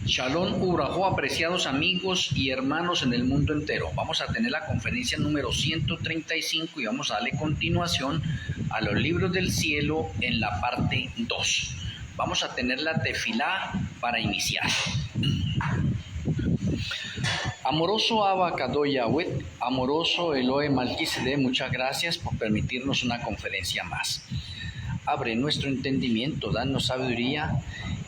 Shalom Urajo, apreciados amigos y hermanos en el mundo entero. Vamos a tener la conferencia número 135 y vamos a darle continuación a los libros del cielo en la parte 2. Vamos a tener la tefilá para iniciar. Amoroso Abba Kadosh Yahweh, amoroso Elohe Malquisedec, muchas gracias por permitirnos una conferencia más. Abre nuestro entendimiento, danos sabiduría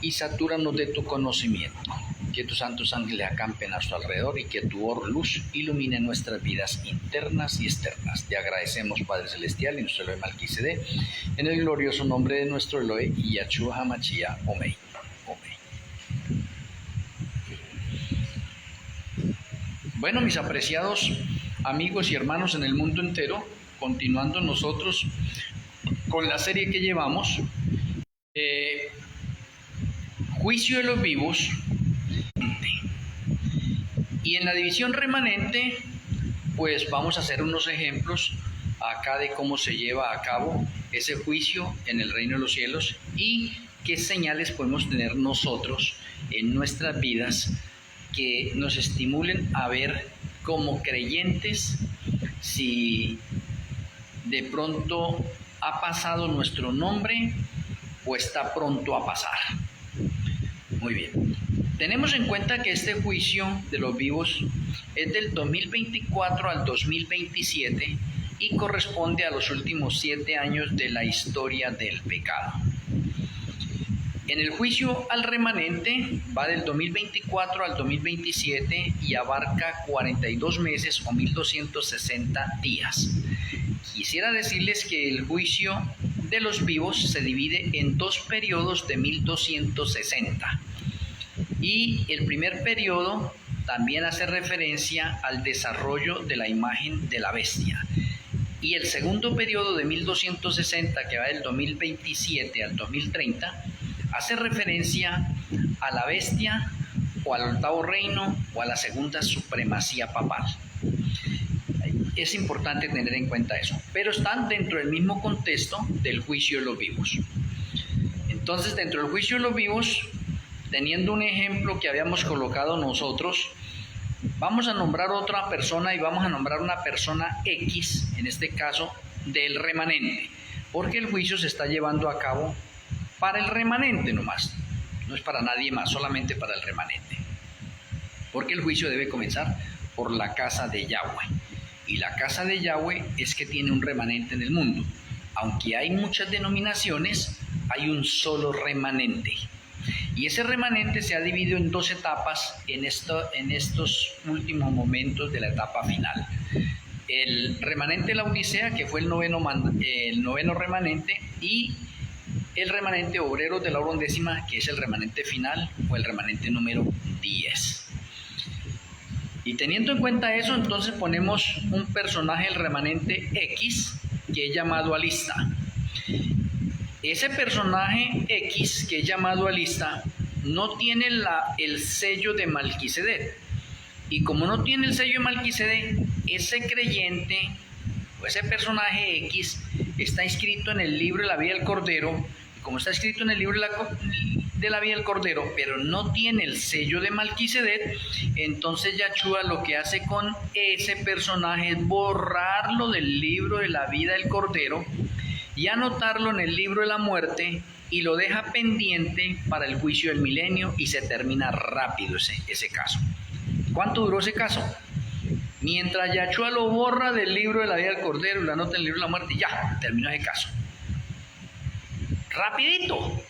y satúranos de tu conocimiento. Que tus santos ángeles acampen a su alrededor y que tu luz ilumine nuestras vidas internas y externas. Te agradecemos, Padre Celestial, y nuestro Elohe Malquisedec, en el glorioso nombre de nuestro Elohe y Yahshua HaMashiach. Amén. Bueno, mis apreciados amigos y hermanos en el mundo entero, continuando nosotros con la serie que llevamos, Juicio de los vivos, y en la división remanente, pues vamos a hacer unos ejemplos acá de cómo se lleva a cabo ese juicio en el reino de los cielos y qué señales podemos tener nosotros en nuestras vidas que nos estimulen a ver como creyentes si de pronto ha pasado nuestro nombre o está pronto a pasar. Muy bien. Tenemos en cuenta que este juicio de los vivos es del 2024 al 2027 y corresponde a los últimos 7 años de la historia del pecado. En el juicio al remanente va del 2024 al 2027 y abarca 42 meses o 1260 días. Quisiera decirles que el juicio de los vivos se divide en 2 periodos de 1260. Y el primer periodo también hace referencia al desarrollo de la imagen de la bestia. Y el segundo periodo de 1260, que va del 2027 al 2030, hace referencia a la bestia o al octavo reino o a la segunda supremacía papal. Es importante tener en cuenta eso, pero están dentro del mismo contexto del juicio de los vivos. Entonces, dentro del juicio de los vivos, teniendo un ejemplo que habíamos colocado nosotros, vamos a nombrar otra persona y vamos a nombrar una persona X, en este caso del remanente, porque el juicio se está llevando a cabo para el remanente nomás, no es para nadie más, solamente para el remanente, porque el juicio debe comenzar por la casa de Yahweh, y la casa de Yahweh es que tiene un remanente en el mundo. Aunque hay muchas denominaciones, hay un solo remanente, y ese remanente se ha dividido en 2 etapas en estos últimos momentos de la etapa final. El remanente de la Odisea, que fue el noveno remanente, y el remanente obrero de la hora undécima, que es el remanente final o el remanente número 10. Y teniendo en cuenta eso, entonces ponemos un personaje, el remanente X, que es llamado Alista. Ese personaje X, que es llamado Alista, no tiene el sello de Malquisedec. Y como no tiene el sello de Malquisedec, ese creyente o ese personaje X está inscrito en el libro de la vida del Cordero. Como está escrito en el libro de la vida del Cordero, pero no tiene el sello de Malquisedec, entonces Yahshua lo que hace con ese personaje es borrarlo del libro de la vida del Cordero y anotarlo en el libro de la muerte, y lo deja pendiente para el juicio del milenio, y se termina rápido ese caso. ¿Cuánto duró ese caso? Mientras Yahshua lo borra del libro de la vida del Cordero y lo anota en el libro de la muerte, ya terminó ese caso. Rapidito.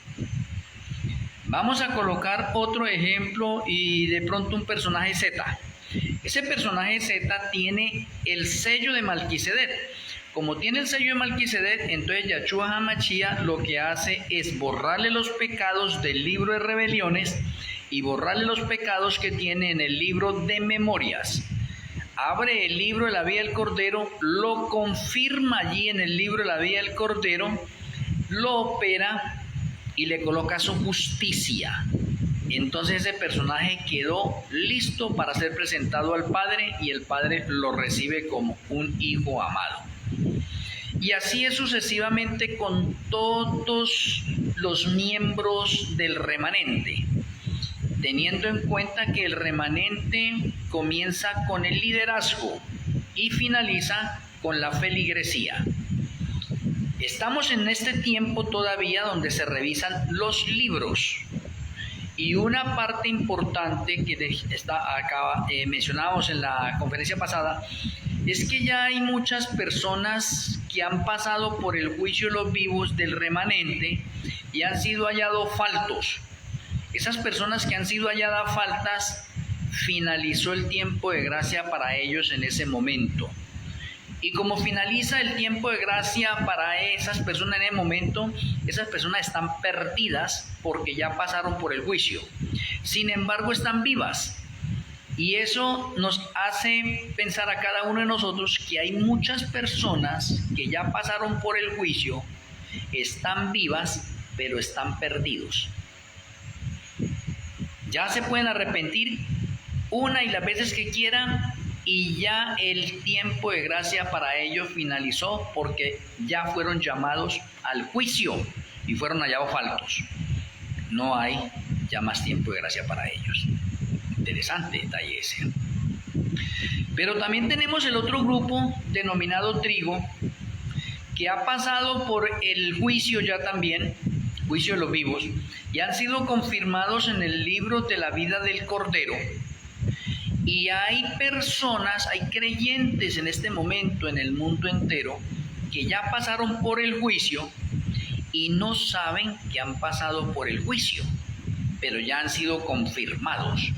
Vamos a colocar otro ejemplo y de pronto un personaje Z. Ese personaje Z tiene el sello de Malquisedec. Como tiene el sello de Malquisedec, entonces Yahshua HaMashiach lo que hace es borrarle los pecados del libro de rebeliones y borrarle los pecados que tiene en el libro de memorias. Abre el libro de la vida del Cordero, lo confirma allí en el libro de la vida del Cordero, lo opera y le coloca su justicia. Entonces ese personaje quedó listo para ser presentado al Padre, y el Padre lo recibe como un hijo amado. Y así es sucesivamente con todos los miembros del remanente. teniendo en cuenta que el remanente comienza con el liderazgo y finaliza con la feligresía. Estamos en este tiempo todavía donde se revisan los libros. Y una parte importante que mencionábamos en la conferencia pasada es que ya hay muchas personas que han pasado por el juicio de los vivos del remanente y han sido hallados faltos. Esas personas que han sido halladas faltas, finalizó el tiempo de gracia para ellos en ese momento. Y como finaliza el tiempo de gracia para esas personas en el momento, esas personas están perdidas porque ya pasaron por el juicio. Sin embargo, están vivas. Y eso nos hace pensar a cada uno de nosotros que hay muchas personas que ya pasaron por el juicio, están vivas, pero están perdidos. Ya se pueden arrepentir una y las veces que quieran, y ya el tiempo de gracia para ellos finalizó porque ya fueron llamados al juicio y fueron hallados faltos. No hay ya más tiempo de gracia para ellos. Interesante detalle ese. Pero también tenemos el otro grupo denominado trigo, que ha pasado por el juicio ya también, juicio de los vivos, y han sido confirmados en el libro de la vida del Cordero. Y hay personas, hay creyentes en este momento en el mundo entero que ya pasaron por el juicio y no saben que han pasado por el juicio, pero ya han sido confirmados.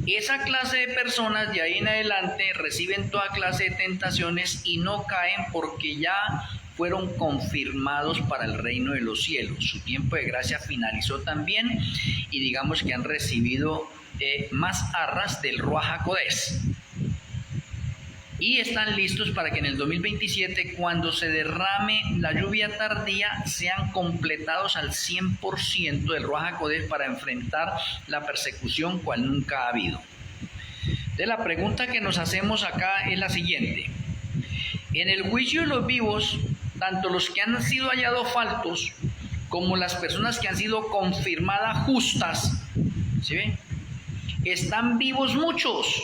Esa clase de personas de ahí en adelante reciben toda clase de tentaciones y no caen porque ya fueron confirmados para el reino de los cielos. Su tiempo de gracia finalizó también y digamos que han recibido más arras del Ruach HaKodesh. Y están listos para que en el 2027, cuando se derrame la lluvia tardía, sean completados al 100% del Ruach HaKodesh para enfrentar la persecución cual nunca ha habido. Entonces, la pregunta que nos hacemos acá es la siguiente. En el juicio de los vivos, tanto los que han sido hallados faltos como las personas que han sido confirmadas justas, ¿sí ven? Están vivos muchos.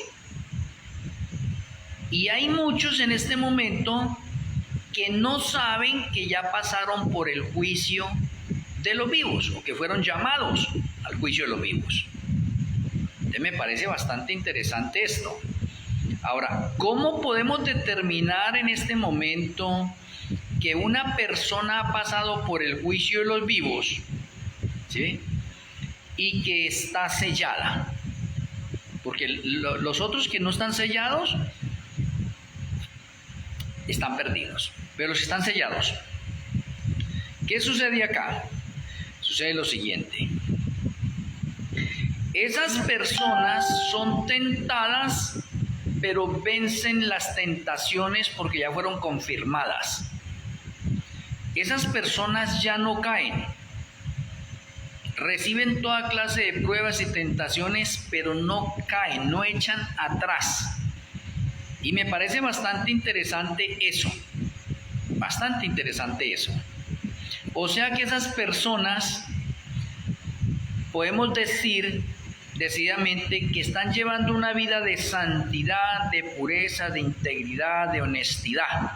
Y hay muchos en este momento que no saben que ya pasaron por el juicio de los vivos o que fueron llamados al juicio de los vivos. Entonces me parece bastante interesante esto. Ahora, ¿cómo podemos determinar en este momento que una persona ha pasado por el juicio de los vivos, ¿sí?, y que está sellada? Porque los otros que no están sellados están perdidos, pero los que están sellados, ¿qué sucede acá? Sucede lo siguiente: esas personas son tentadas, pero vencen las tentaciones porque ya fueron confirmadas. Esas personas ya no caen, reciben toda clase de pruebas y tentaciones, pero no caen, no echan atrás. Y me parece bastante interesante eso, bastante interesante eso. O sea que esas personas, podemos decir decididamente que están llevando una vida de santidad, de pureza, de integridad, de honestidad.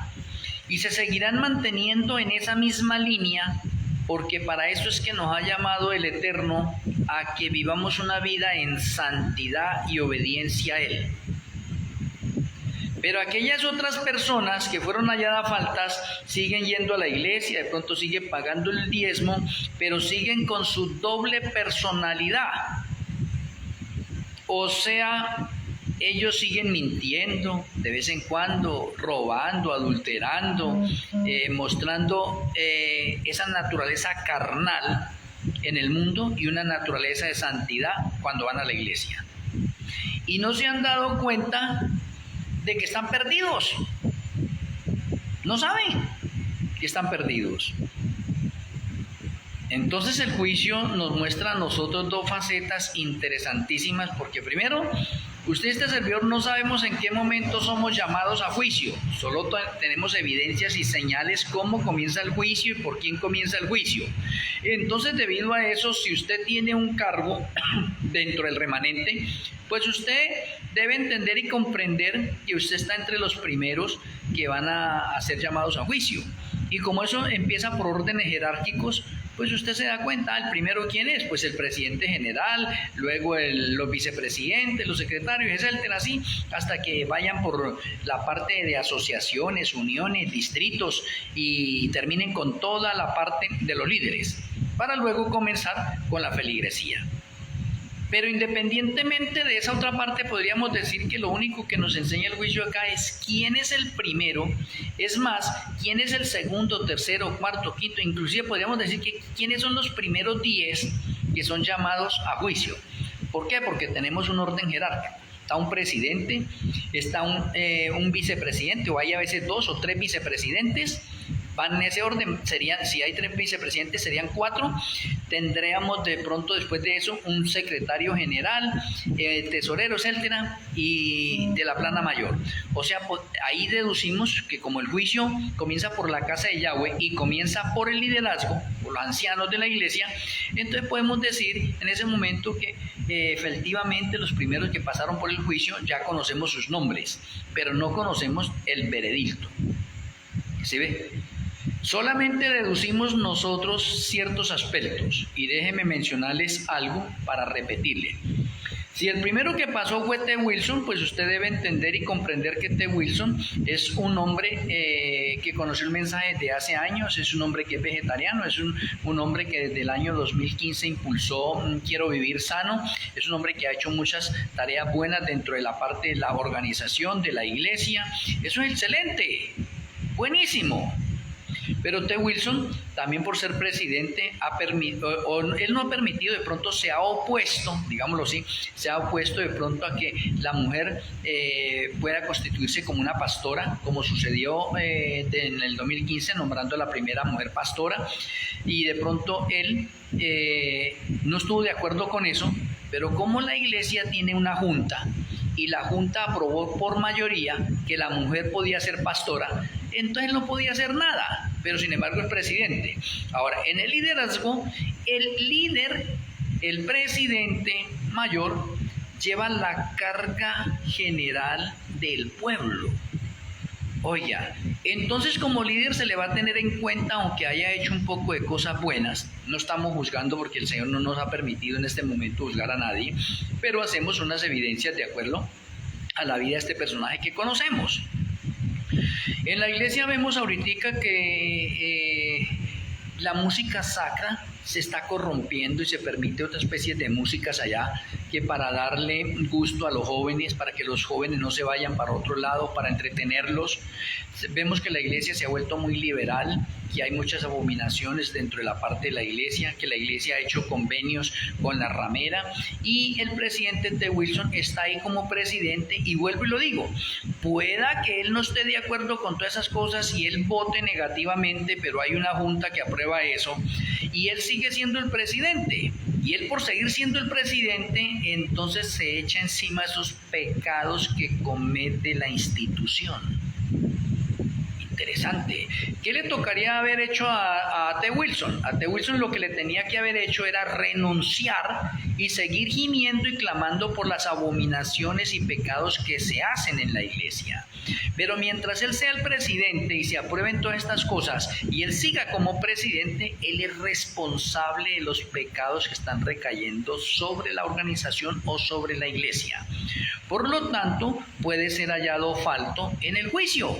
Y se seguirán manteniendo en esa misma línea, porque para eso es que nos ha llamado el Eterno a que vivamos una vida en santidad y obediencia a Él. Pero aquellas otras personas que fueron halladas faltas siguen yendo a la iglesia, de pronto siguen pagando el diezmo, pero siguen con su doble personalidad. O sea, ellos siguen mintiendo de vez en cuando, robando, adulterando, mostrando esa naturaleza carnal en el mundo y una naturaleza de santidad cuando van a la iglesia. Y no se han dado cuenta de que están perdidos. No saben que están perdidos. Entonces el juicio nos muestra a nosotros dos facetas interesantísimas, porque primero Usted y este servidor no sabemos en qué momento somos llamados a juicio, solo tenemos evidencias y señales cómo comienza el juicio y por quién comienza el juicio. Entonces, debido a eso, si usted tiene un cargo dentro del remanente, pues usted debe entender y comprender que usted está entre los primeros que van a ser llamados a juicio. Y como eso empieza por órdenes jerárquicos, pues usted se da cuenta, el primero quién es, pues el presidente general, luego los vicepresidentes, los secretarios, etcétera, así, hasta que vayan por la parte de asociaciones, uniones, distritos y terminen con toda la parte de los líderes, para luego comenzar con la feligresía. Pero independientemente de esa otra parte, podríamos decir que lo único que nos enseña el juicio acá es quién es el primero, es más, quién es el segundo, tercero, cuarto, quinto, inclusive podríamos decir que quiénes son los primeros 10 que son llamados a juicio. ¿Por qué? Porque tenemos un orden jerárquico. Está un presidente, está un vicepresidente, o hay a veces 2 o 3 vicepresidentes. Van en ese orden, serían, si hay 3 vicepresidentes serían 4, tendríamos de pronto después de eso un secretario general, tesorero, etcétera, y de la plana mayor. O sea, ahí deducimos que como el juicio comienza por la casa de Yahweh y comienza por el liderazgo, por los ancianos de la iglesia, entonces podemos decir en ese momento que efectivamente los primeros que pasaron por el juicio ya conocemos sus nombres, pero no conocemos el veredicto. ¿Se ve? Solamente deducimos nosotros ciertos aspectos y déjenme mencionarles algo para repetirle. Si el primero que pasó fue T. Wilson, pues usted debe entender y comprender que T. Wilson es un hombre que conoció el mensaje desde hace años, es un hombre que es vegetariano, es un hombre que desde el año 2015 impulsó Quiero Vivir Sano, es un hombre que ha hecho muchas tareas buenas dentro de la parte de la organización de la iglesia. Eso es excelente, buenísimo. Pero T. Wilson, también por ser presidente, él no ha permitido, de pronto se ha opuesto, digámoslo así, se ha opuesto de pronto a que la mujer pueda constituirse como una pastora, como sucedió en el 2015, nombrando a la primera mujer pastora, y de pronto él no estuvo de acuerdo con eso, pero como la iglesia tiene una junta, y la junta aprobó por mayoría que la mujer podía ser pastora, entonces no podía hacer nada, pero sin embargo es presidente. Ahora, en el liderazgo, el líder, el presidente mayor, lleva la carga general del pueblo. Oiga, entonces como líder se le va a tener en cuenta, aunque haya hecho un poco de cosas buenas. No estamos juzgando porque el Señor no nos ha permitido en este momento juzgar a nadie, pero hacemos unas evidencias de acuerdo a la vida de este personaje que conocemos. En la iglesia vemos ahorita que la música sacra se está corrompiendo y se permite otra especie de músicas allá, que para darle gusto a los jóvenes, para que los jóvenes no se vayan para otro lado, para entretenerlos. Vemos que la iglesia se ha vuelto muy liberal, que hay muchas abominaciones dentro de la parte de la iglesia, que la iglesia ha hecho convenios con la ramera, y el presidente T. Wilson está ahí como presidente, y vuelvo y lo digo, pueda que él no esté de acuerdo con todas esas cosas y él vote negativamente, pero hay una junta que aprueba eso, y él sigue siendo el presidente. Y él, por seguir siendo el presidente, entonces se echa encima esos pecados que comete la institución. Interesante. ¿Qué le tocaría haber hecho a T. Wilson? A T. Wilson lo que le tenía que haber hecho era renunciar y seguir gimiendo y clamando por las abominaciones y pecados que se hacen en la iglesia. Pero mientras él sea el presidente y se aprueben todas estas cosas y él siga como presidente, él es responsable de los pecados que están recayendo sobre la organización o sobre la iglesia. Por lo tanto, puede ser hallado falto en el juicio.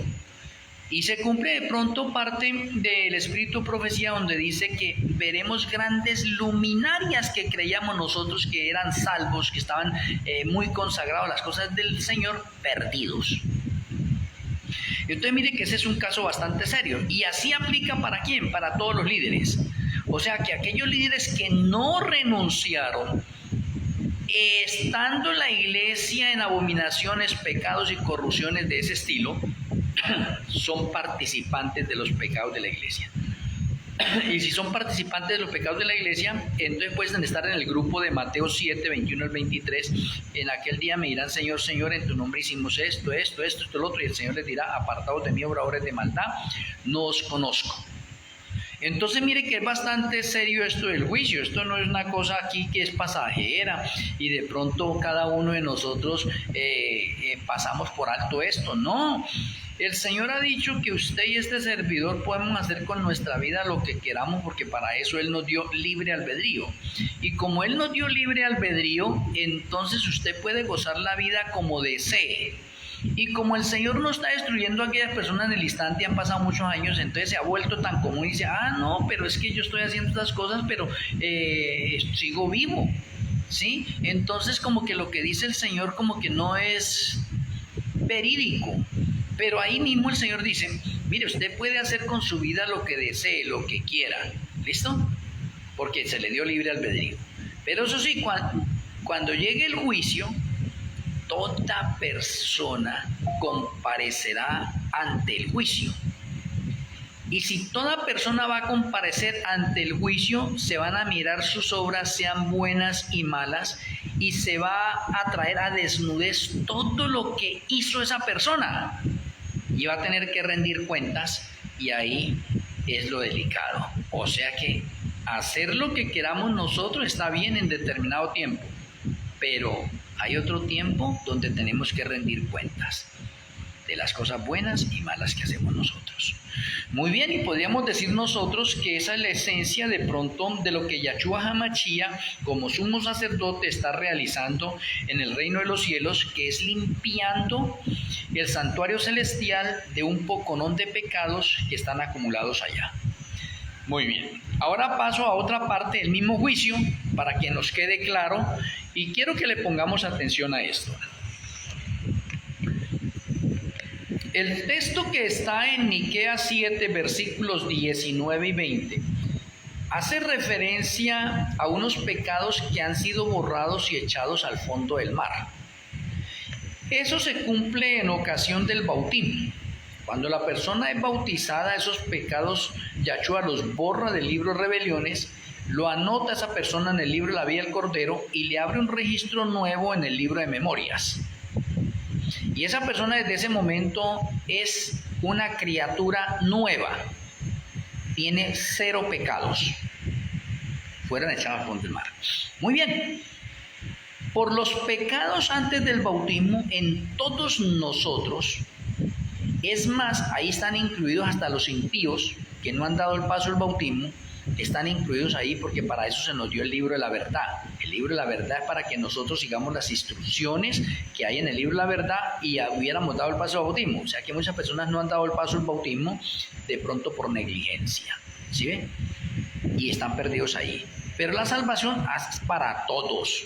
Y se cumple de pronto parte del espíritu de profecía, donde dice que veremos grandes luminarias que creíamos nosotros que eran salvos, que estaban muy consagrados a las cosas del Señor, perdidos. Entonces mire que ese es un caso bastante serio, y así aplica ¿para quién? Para todos los líderes. O sea que aquellos líderes que no renunciaron, estando la iglesia en abominaciones, pecados y corrupciones de ese estilo, son participantes de los pecados de la iglesia. Y si son participantes de los pecados de la iglesia, entonces pueden estar en el grupo de Mateo 7, 21 al 23. En aquel día me dirán: Señor, Señor, en tu nombre hicimos esto, lo otro. Y el Señor les dirá: apartados de mí, obradores de maldad, no os conozco. Entonces mire que es bastante serio esto del juicio. Esto no es una cosa aquí que es pasajera y de pronto cada uno de nosotros pasamos por alto esto. No, el Señor ha dicho que usted y este servidor podemos hacer con nuestra vida lo que queramos, porque para eso Él nos dio libre albedrío. Y como Él nos dio libre albedrío, entonces usted puede gozar la vida como desee. Y como el Señor no está destruyendo a aquellas personas en el instante, han pasado muchos años, entonces se ha vuelto tan común y dice: no, pero es que yo estoy haciendo estas cosas, pero sigo vivo, ¿sí? Entonces como que lo que dice el Señor como que no es verídico. Pero ahí mismo el Señor dice: mire, usted puede hacer con su vida lo que desee, lo que quiera, ¿listo? Porque se le dio libre albedrío. Pero eso sí, cuando llegue el juicio, toda persona comparecerá ante el juicio. Y si toda persona va a comparecer ante el juicio, se van a mirar sus obras, sean buenas y malas, y se va a traer a desnudez todo lo que hizo esa persona. Y va a tener que rendir cuentas, y ahí es lo delicado. O sea que hacer lo que queramos nosotros está bien en determinado tiempo, pero hay otro tiempo donde tenemos que rendir cuentas de las cosas buenas y malas que hacemos nosotros. Muy bien, y podríamos decir nosotros que esa es la esencia de pronto de lo que Yahshua HaMashiach como sumo sacerdote está realizando en el reino de los cielos, que es limpiando el santuario celestial de un poconón de pecados que están acumulados allá. Muy bien, ahora paso a otra parte del mismo juicio para que nos quede claro, y quiero que le pongamos atención a esto. El texto que está en Miqueas 7, versículos 19 y 20, hace referencia a unos pecados que han sido borrados y echados al fondo del mar. Eso se cumple en ocasión del bautismo. Cuando la persona es bautizada, esos pecados Yahshua los borra del libro de rebeliones, lo anota esa persona en el libro de la vida del Cordero y le abre un registro nuevo en el libro de memorias. Y esa persona desde ese momento es una criatura nueva, tiene 0 pecados, fueron echados al fondo del mar. Muy bien, por los pecados antes del bautismo en todos nosotros, es más, ahí están incluidos hasta los impíos que no han dado el paso al bautismo, están incluidos ahí porque para eso se nos dio el libro de la verdad. El libro de la verdad es para que nosotros sigamos las instrucciones que hay en el libro de la verdad y hubiéramos dado el paso al bautismo. O sea que muchas personas no han dado el paso al bautismo de pronto por negligencia, ¿sí ven? Y están perdidos ahí. Pero la salvación es para todos.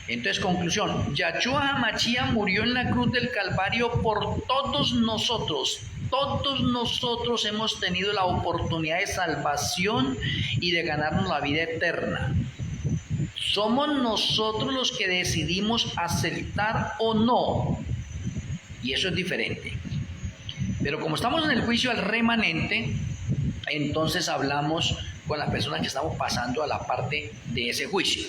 Entonces, conclusión: Yahshua HaMashiach murió en la cruz del Calvario por todos nosotros. Todos nosotros hemos tenido la oportunidad de salvación y de ganarnos la vida eterna. Somos nosotros los que decidimos aceptar o no. Y eso es diferente. Pero como estamos en el juicio al remanente, entonces hablamos con las personas que estamos pasando a la parte de ese juicio.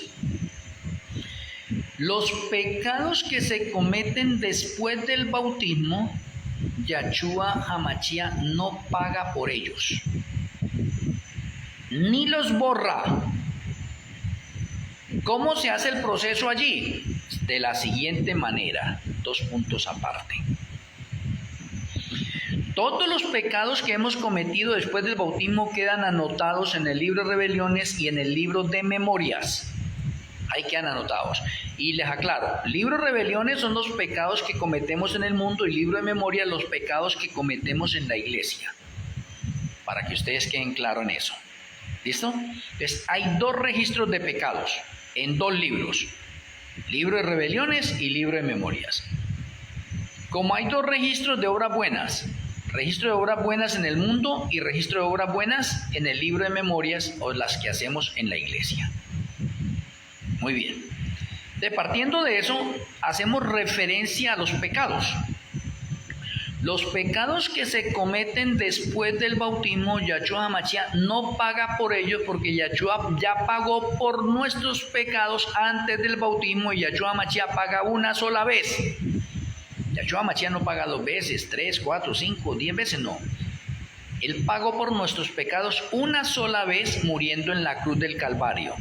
Los pecados que se cometen después del bautismo, Yahshua HaMashiach no paga por ellos, ni los borra. ¿Cómo se hace el proceso allí? De la siguiente manera, 2 puntos aparte. Todos los pecados que hemos cometido después del bautismo quedan anotados en el libro de rebeliones y en el libro de memorias. Ahí quedan anotados. Y les aclaro, libro de rebeliones son los pecados que cometemos en el mundo y libro de memorias los pecados que cometemos en la iglesia. Para que ustedes queden claros en eso. ¿Listo? Entonces hay 2 registros de pecados en 2 libros. Libro de rebeliones y libro de memorias. Como hay 2 registros de obras buenas, registro de obras buenas en el mundo y registro de obras buenas en el libro de memorias o las que hacemos en la iglesia. Muy bien. Partiendo de eso, hacemos referencia a los pecados. Los pecados que se cometen después del bautismo, Yahshua HaMashiach no paga por ellos, porque Yahshua ya pagó por nuestros pecados antes del bautismo, y Yahshua HaMashiach paga una sola vez. Yahshua HaMashiach no paga 2 veces, 3, 4, 5, 10 veces, no. Él pagó por nuestros pecados una sola vez muriendo en la cruz del Calvario.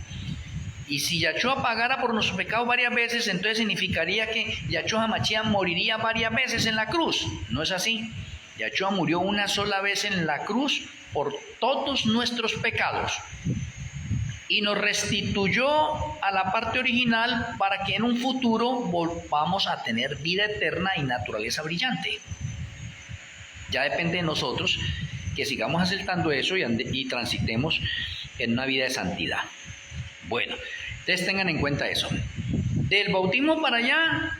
Y si Yahshua pagara por nuestros pecados varias veces, entonces significaría que Yahshua HaMashiach moriría varias veces en la cruz. No es así. Yahshua murió una sola vez en la cruz por todos nuestros pecados. Y nos restituyó a la parte original para que en un futuro volvamos a tener vida eterna y naturaleza brillante. Ya depende de nosotros que sigamos aceptando eso y transitemos en una vida de santidad. Bueno, ustedes tengan en cuenta eso. Del bautismo para allá,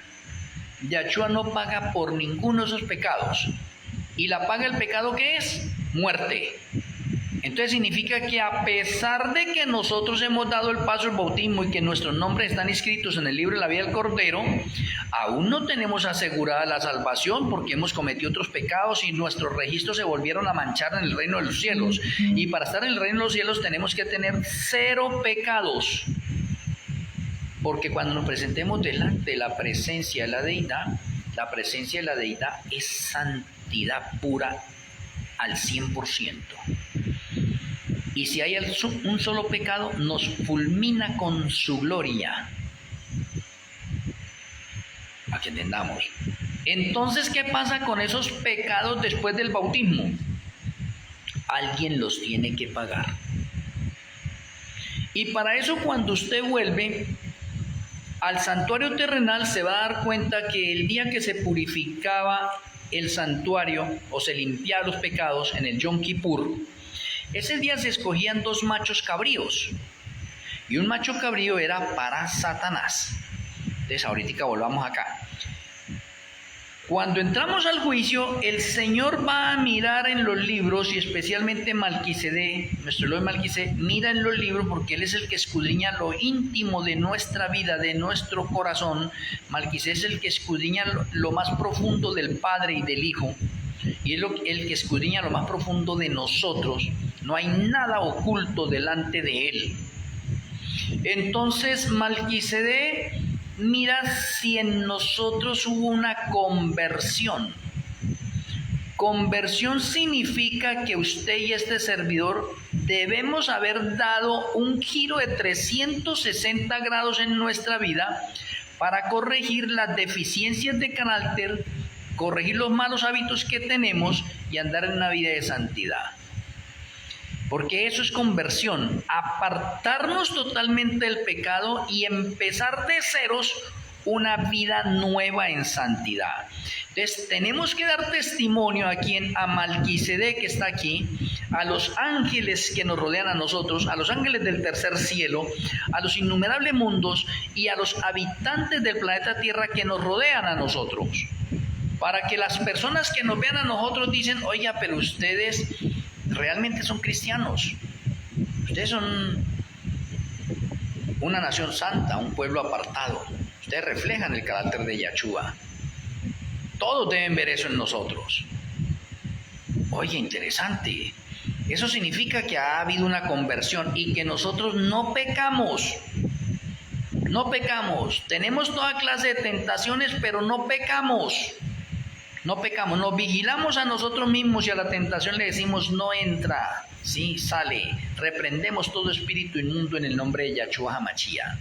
Yahshua no paga por ninguno de esos pecados. Y la paga el pecado que es muerte. Entonces significa que a pesar de que nosotros hemos dado el paso al bautismo y que nuestros nombres están inscritos en el libro de la vida del Cordero, aún no tenemos asegurada la salvación porque hemos cometido otros pecados y nuestros registros se volvieron a manchar en el reino de los cielos. Y para estar en el reino de los cielos tenemos que tener 0 pecados. Porque cuando nos presentemos delante de la presencia de la deidad es santidad pura al 100%. Y si hay un solo pecado, nos fulmina con su gloria. Para que entendamos. Entonces, ¿qué pasa con esos pecados después del bautismo? Alguien los tiene que pagar. Y para eso, cuando usted vuelve al santuario terrenal, se va a dar cuenta que el día que se purificaba el santuario o se limpiaba los pecados en el Yom Kippur, ese día se escogían 2 machos cabríos, y un macho cabrío era para Satanás. Entonces ahorita volvamos acá. Cuando entramos al juicio, el Señor va a mirar en los libros, y especialmente Malquisedec, nuestro Elohim Malquisedec, mira en los libros porque Él es el que escudriña lo íntimo de nuestra vida, de nuestro corazón. Malquisedec es el que escudriña lo más profundo del Padre y del Hijo, y es el que escudriña lo más profundo de nosotros. No hay nada oculto delante de Él. Entonces Malquisedec mira si en nosotros hubo una conversión. Conversión significa que usted y este servidor debemos haber dado un giro de 360 grados en nuestra vida para corregir las deficiencias de carácter, corregir los malos hábitos que tenemos y andar en una vida de santidad. Porque eso es conversión, apartarnos totalmente del pecado y empezar de ceros una vida nueva en santidad. Entonces tenemos que dar testimonio a Malquisedec que está aquí, a los ángeles que nos rodean a nosotros, a los ángeles del tercer cielo, a los innumerables mundos y a los habitantes del planeta Tierra que nos rodean a nosotros. Para que las personas que nos vean a nosotros dicen, oiga, pero ustedes realmente son cristianos, ustedes son una nación santa, un pueblo apartado, ustedes reflejan el carácter de Yahshua. Todos deben ver eso en nosotros. Oye, interesante. Eso significa que ha habido una conversión y que nosotros no pecamos. No pecamos. Tenemos toda clase de tentaciones, pero no pecamos. No pecamos, nos vigilamos a nosotros mismos y a la tentación le decimos no entra, sí, sale. Reprendemos todo espíritu inmundo en el nombre de Yahshua HaMashiach.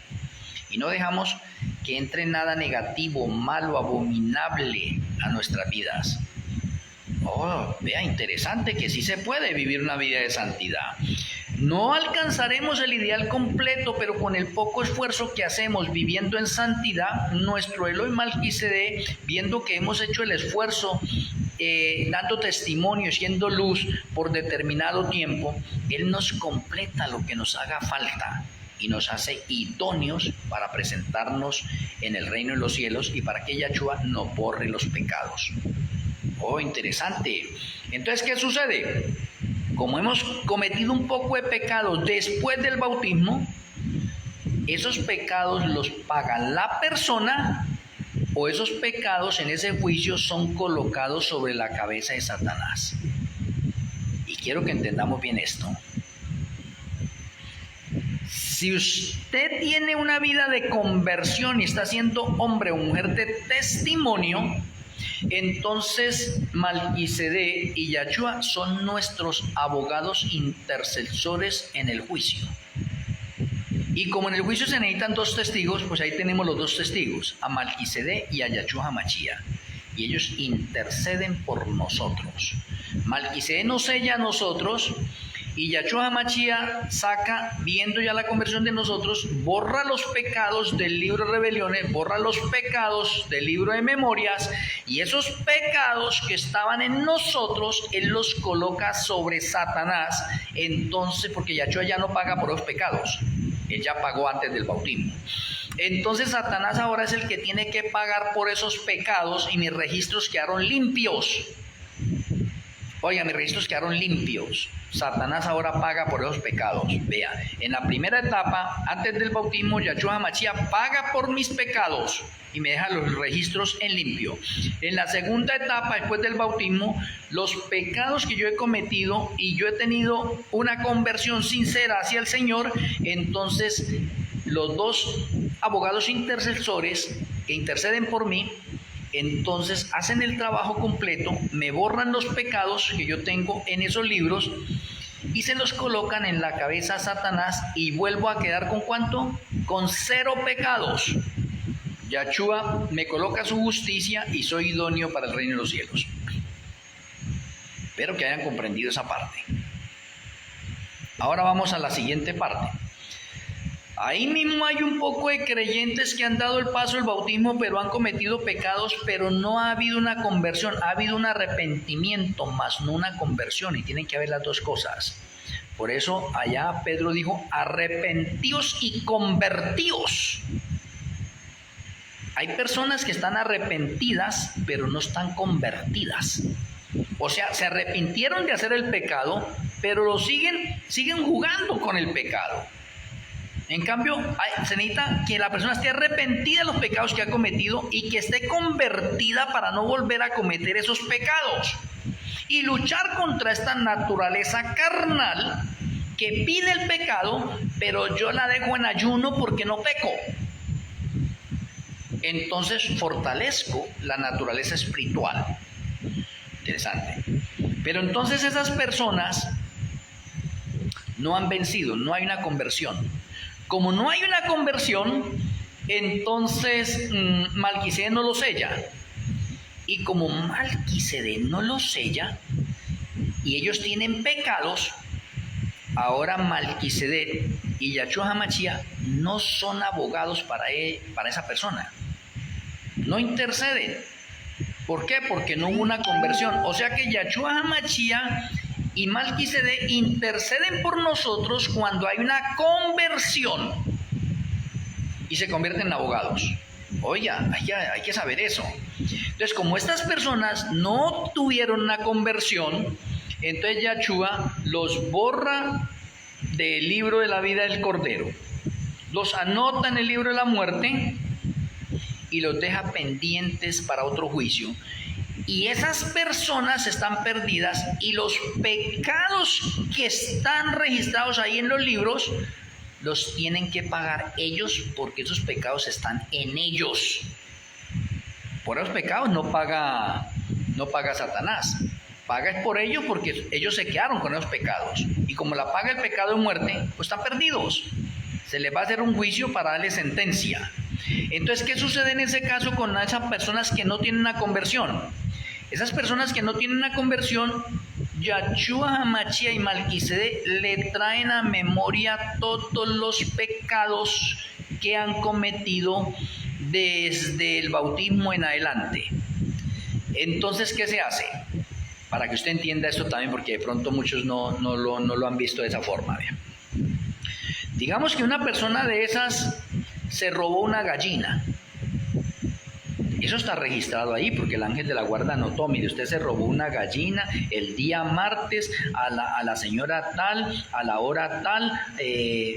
Y no dejamos que entre nada negativo, malo, abominable a nuestras vidas. Oh, vea, interesante que sí se puede vivir una vida de santidad. No alcanzaremos el ideal completo, pero con el poco esfuerzo que hacemos viviendo en santidad, nuestro Elohim Malquisedec, viendo que hemos hecho el esfuerzo, dando testimonio, siendo luz por determinado tiempo, Él nos completa lo que nos haga falta y nos hace idóneos para presentarnos en el reino de los cielos y para que Yahshua no borre los pecados. Oh, interesante. Entonces, ¿qué sucede? Como hemos cometido un poco de pecados después del bautismo, esos pecados los paga la persona o esos pecados en ese juicio son colocados sobre la cabeza de Satanás. Y quiero que entendamos bien esto. Si usted tiene una vida de conversión y está siendo hombre o mujer de testimonio, entonces Malquisedec y Yahshua son nuestros abogados intercesores en el juicio. Y como en el juicio se necesitan 2 testigos, pues ahí tenemos los 2 testigos, a Malquisedec y a Yahshua HaMashiach. Y ellos interceden por nosotros. Malquisedec nos sella a nosotros y Yahshua HaMashiach saca, viendo ya la conversión de nosotros, borra los pecados del libro de rebeliones, borra los pecados del libro de memorias, y esos pecados que estaban en nosotros, Él los coloca sobre Satanás. Entonces, porque Yahshua ya no paga por los pecados, Él ya pagó antes del bautismo. Entonces Satanás ahora es el que tiene que pagar por esos pecados y mis registros quedaron limpios. Oiga, mis registros quedaron limpios. Satanás ahora paga por esos pecados. Vea, en la primera etapa, antes del bautismo, Yahshua HaMashiach paga por mis pecados y me deja los registros en limpio. En la segunda etapa, después del bautismo, los pecados que yo he cometido y yo he tenido una conversión sincera hacia el Señor, entonces los 2 abogados intercesores que interceden por mí, entonces hacen el trabajo completo, me borran los pecados que yo tengo en esos libros y se los colocan en la cabeza a Satanás y vuelvo a quedar ¿con cuánto? Con 0 pecados. Yahshua me coloca su justicia y soy idóneo para el reino de los cielos. Espero que hayan comprendido esa parte. Ahora vamos a la siguiente parte. Ahí mismo hay un poco de creyentes que han dado el paso del bautismo, pero han cometido pecados, pero no ha habido una conversión, ha habido un arrepentimiento, más no una conversión, y tienen que haber las 2 cosas. Por eso allá Pedro dijo, arrepentíos y convertíos. Hay personas que están arrepentidas, pero no están convertidas. O sea, se arrepintieron de hacer el pecado, pero lo siguen jugando con el pecado. En cambio, se necesita que la persona esté arrepentida de los pecados que ha cometido y que esté convertida para no volver a cometer esos pecados. Y luchar contra esta naturaleza carnal que pide el pecado, pero yo la dejo en ayuno porque no peco. Entonces fortalezco la naturaleza espiritual. Interesante. Pero entonces esas personas no han vencido, no hay una conversión. Como no hay una conversión, entonces Malquisedec no lo sella. Y como Malquisedec no lo sella, y ellos tienen pecados, ahora Malquisedec y Yahshua HaMashiach no son abogados para esa persona. No interceden. ¿Por qué? Porque no hubo una conversión. O sea que Yahshua HaMashiach y Malquisedec interceden por nosotros cuando hay una conversión y se convierten en abogados. Oiga, hay que saber eso. Entonces, como estas personas no tuvieron una conversión, entonces Yahshua los borra del libro de la vida del Cordero, los anota en el libro de la muerte y los deja pendientes para otro juicio. Y esas personas están perdidas y los pecados que están registrados ahí en los libros los tienen que pagar ellos porque esos pecados están en ellos. Por esos pecados no paga Satanás. Paga es por ellos porque ellos se quedaron con esos pecados. Y como la paga el pecado de muerte, pues están perdidos. Se les va a hacer un juicio para darle sentencia. Entonces, ¿qué sucede en ese caso con esas personas que no tienen una conversión? Esas personas que no tienen una conversión, Yahshua HaMashiach y Malquisedec le traen a memoria todos los pecados que han cometido desde el bautismo en adelante. Entonces, ¿qué se hace? Para que usted entienda esto también, porque de pronto muchos no lo han visto de esa forma. Vean. Digamos que una persona de esas se robó una gallina. Eso está registrado ahí porque el ángel de la guarda anotó, mire, usted se robó una gallina el día martes a la señora tal, a la hora tal,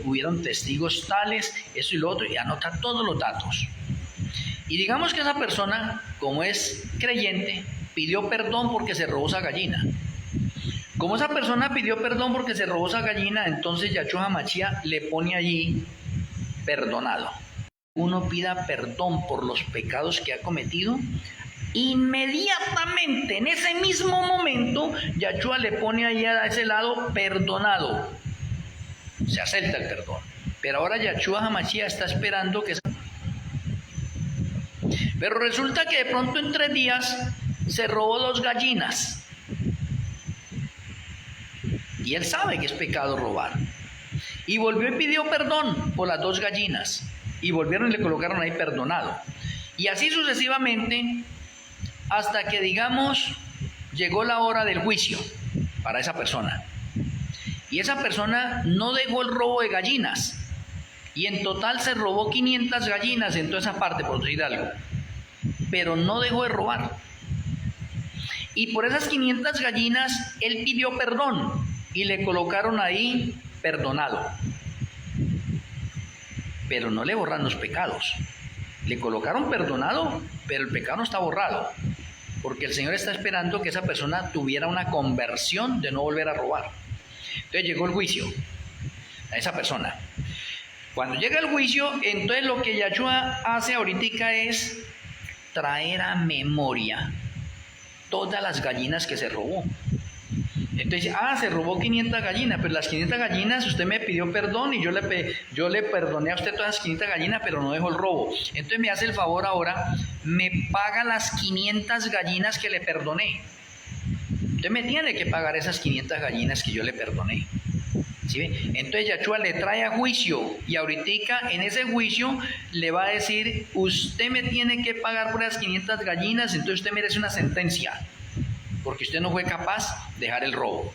hubieron testigos tales, eso y lo otro, y anota todos los datos. Y digamos que esa persona, como es creyente, pidió perdón porque se robó esa gallina. Como esa persona pidió perdón porque se robó esa gallina, entonces Yahshua HaMashiach le pone allí perdonado. Uno pida perdón por los pecados que ha cometido, inmediatamente, en ese mismo momento, Yahshua le pone ahí a ese lado perdonado. Se acepta el perdón. Pero ahora Yahshua HaMashiach está esperando que... Pero resulta que de pronto en 3 días se robó 2 gallinas. Y él sabe que es pecado robar. Y volvió y pidió perdón por las 2 gallinas. Y volvieron y le colocaron ahí perdonado. Y así sucesivamente, hasta que, digamos, llegó la hora del juicio para esa persona. Y esa persona no dejó el robo de gallinas. Y en total se robó 500 gallinas en toda esa parte, por decir algo. Pero no dejó de robar. Y por esas 500 gallinas, él pidió perdón. Y le colocaron ahí perdonado. Pero no le borran los pecados. Le colocaron perdonado, pero el pecado no está borrado. Porque el Señor está esperando que esa persona tuviera una conversión de no volver a robar. Entonces llegó el juicio a esa persona. Cuando llega el juicio, entonces lo que Yahshua hace ahorita es traer a memoria todas las gallinas que se robó. Entonces, se robó 500 gallinas, pero las 500 gallinas usted me pidió perdón y yo le perdoné a usted todas las 500 gallinas, pero no dejó el robo. Entonces me hace el favor ahora, me paga las 500 gallinas que le perdoné. Usted me tiene que pagar esas 500 gallinas que yo le perdoné. ¿Sí ve? Entonces Yahshua le trae a juicio y ahorita en ese juicio le va a decir, usted me tiene que pagar por las 500 gallinas, entonces usted merece una sentencia. Porque usted no fue capaz de dejar el robo.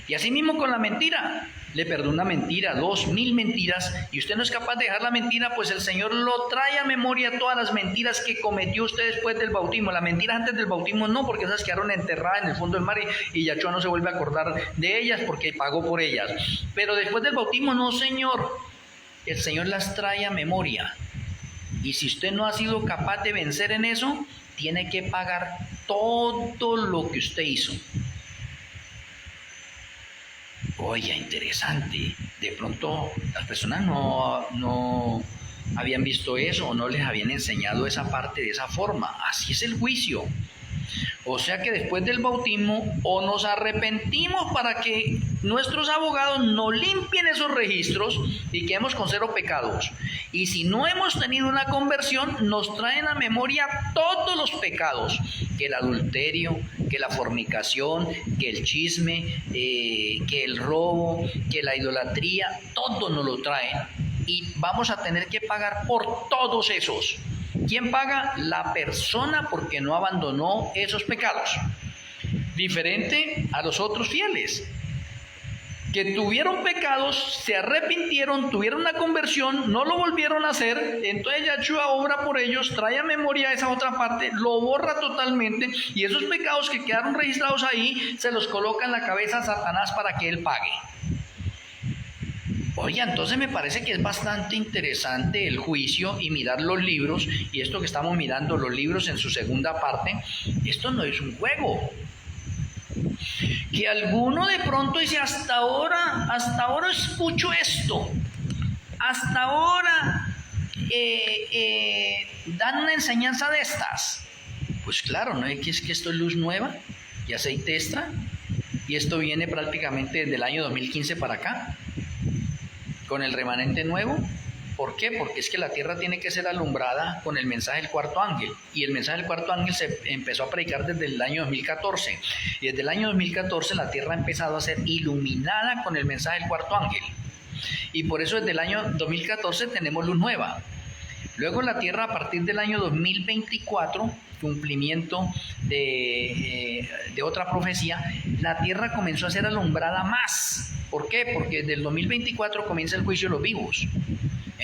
Y así mismo con la mentira. Le perdonó una mentira, 2000 mentiras, y usted no es capaz de dejar la mentira, pues el Señor lo trae a memoria todas las mentiras que cometió usted después del bautismo. Las mentiras antes del bautismo no, porque esas quedaron enterradas en el fondo del mar y Yahshua no se vuelve a acordar de ellas porque pagó por ellas. Pero después del bautismo no, Señor. El Señor las trae a memoria. Y si usted no ha sido capaz de vencer en eso, tiene que pagar todo lo que usted hizo. Oye, interesante. De pronto las personas no habían visto eso o no les habían enseñado esa parte de esa forma. Así es el juicio. O sea que después del bautismo o nos arrepentimos para que nuestros abogados nos limpien esos registros y quedemos con 0 pecados. Y si no hemos tenido una conversión, nos traen a memoria todos los pecados, que el adulterio, que la fornicación, que el chisme, que el robo, que la idolatría, todo nos lo traen y vamos a tener que pagar por todos esos. ¿Quién paga? La persona, porque no abandonó esos pecados. Diferente a los otros fieles, que tuvieron pecados, se arrepintieron, tuvieron una conversión, no lo volvieron a hacer, entonces Yahshua obra por ellos, trae a memoria esa otra parte, lo borra totalmente, y esos pecados que quedaron registrados ahí, se los coloca en la cabeza a Satanás para que él pague. Oye, entonces me parece que es bastante interesante el juicio y mirar los libros, y esto que estamos mirando, los libros en su segunda parte, esto no es un juego. Que alguno de pronto dice, hasta ahora escucho esto, hasta ahora dan una enseñanza de estas. Pues claro, ¿no es que esto es luz nueva y aceite extra? Y esto viene prácticamente desde el año 2015 para acá, con el remanente nuevo. ¿Por qué? Porque es que la tierra tiene que ser alumbrada con el mensaje del cuarto ángel. Y el mensaje del cuarto ángel se empezó a predicar desde el año 2014. Y desde el año 2014 la tierra ha empezado a ser iluminada con el mensaje del cuarto ángel. Y por eso desde el año 2014 tenemos luz nueva. Luego la tierra a partir del año 2024, cumplimiento de otra profecía, la tierra comenzó a ser alumbrada más. ¿Por qué? Porque desde el 2024 comienza el juicio de los vivos.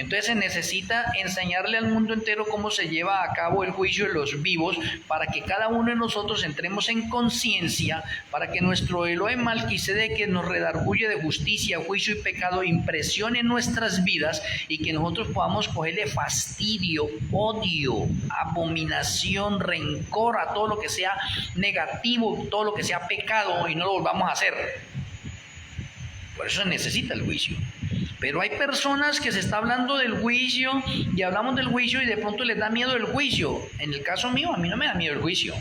Entonces se necesita enseñarle al mundo entero cómo se lleva a cabo el juicio de los vivos, para que cada uno de nosotros entremos en conciencia, para que nuestro Elohim Melquisedec, que nos redarguye de justicia, juicio y pecado, impresione nuestras vidas, y que nosotros podamos cogerle fastidio, odio, abominación, rencor a todo lo que sea negativo, todo lo que sea pecado, y no lo volvamos a hacer. Por eso se necesita el juicio. Pero hay personas que se está hablando del juicio, y hablamos del juicio y de pronto les da miedo el juicio. En el caso mío, a mí no me da miedo el juicio.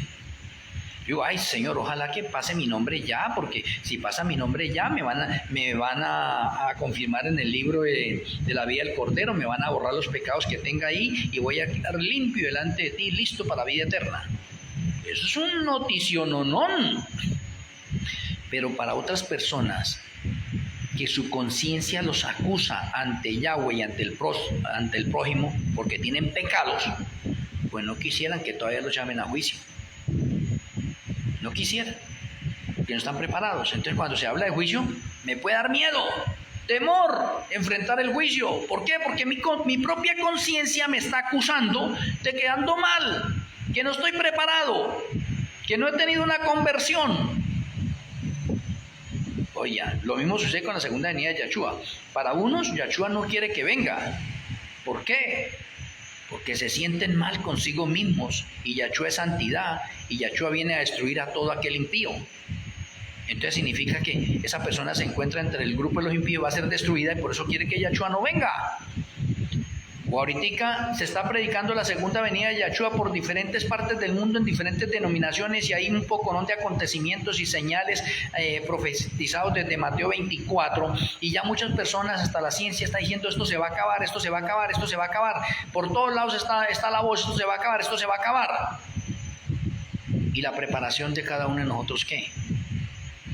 Yo, ay Señor, ojalá que pase mi nombre ya, porque si pasa mi nombre ya, me van a confirmar en el libro de la vida del Cordero, me van a borrar los pecados que tenga ahí, y voy a quedar limpio delante de ti, listo para la vida eterna. Eso es un noticiononón. Pero para otras personas que su conciencia los acusa ante Yahweh y ante el prójimo porque tienen pecados, pues no quisieran que todavía los llamen a juicio. No quisieran, porque no están preparados. Entonces cuando se habla de juicio, me puede dar miedo, temor, enfrentar el juicio. ¿Por qué? Porque mi propia conciencia me está acusando de que ando mal, que no estoy preparado, que no he tenido una conversión. Oye, lo mismo sucede con la segunda venida de Yahshua. Para unos, Yahshua no quiere que venga. ¿Por qué? Porque se sienten mal consigo mismos, y Yahshua es santidad, y Yahshua viene a destruir a todo aquel impío. Entonces significa que esa persona se encuentra entre el grupo de los impíos, va a ser destruida, y por eso quiere que Yahshua no venga. O ahorita se está predicando la segunda venida de Yahshua por diferentes partes del mundo, en diferentes denominaciones, y hay un poconón de acontecimientos y señales profetizados desde Mateo 24, y ya muchas personas, hasta la ciencia está diciendo: esto se va a acabar, esto se va a acabar, esto se va a acabar. Por todos lados está la voz: esto se va a acabar, esto se va a acabar. ¿Y la preparación de cada uno de nosotros qué?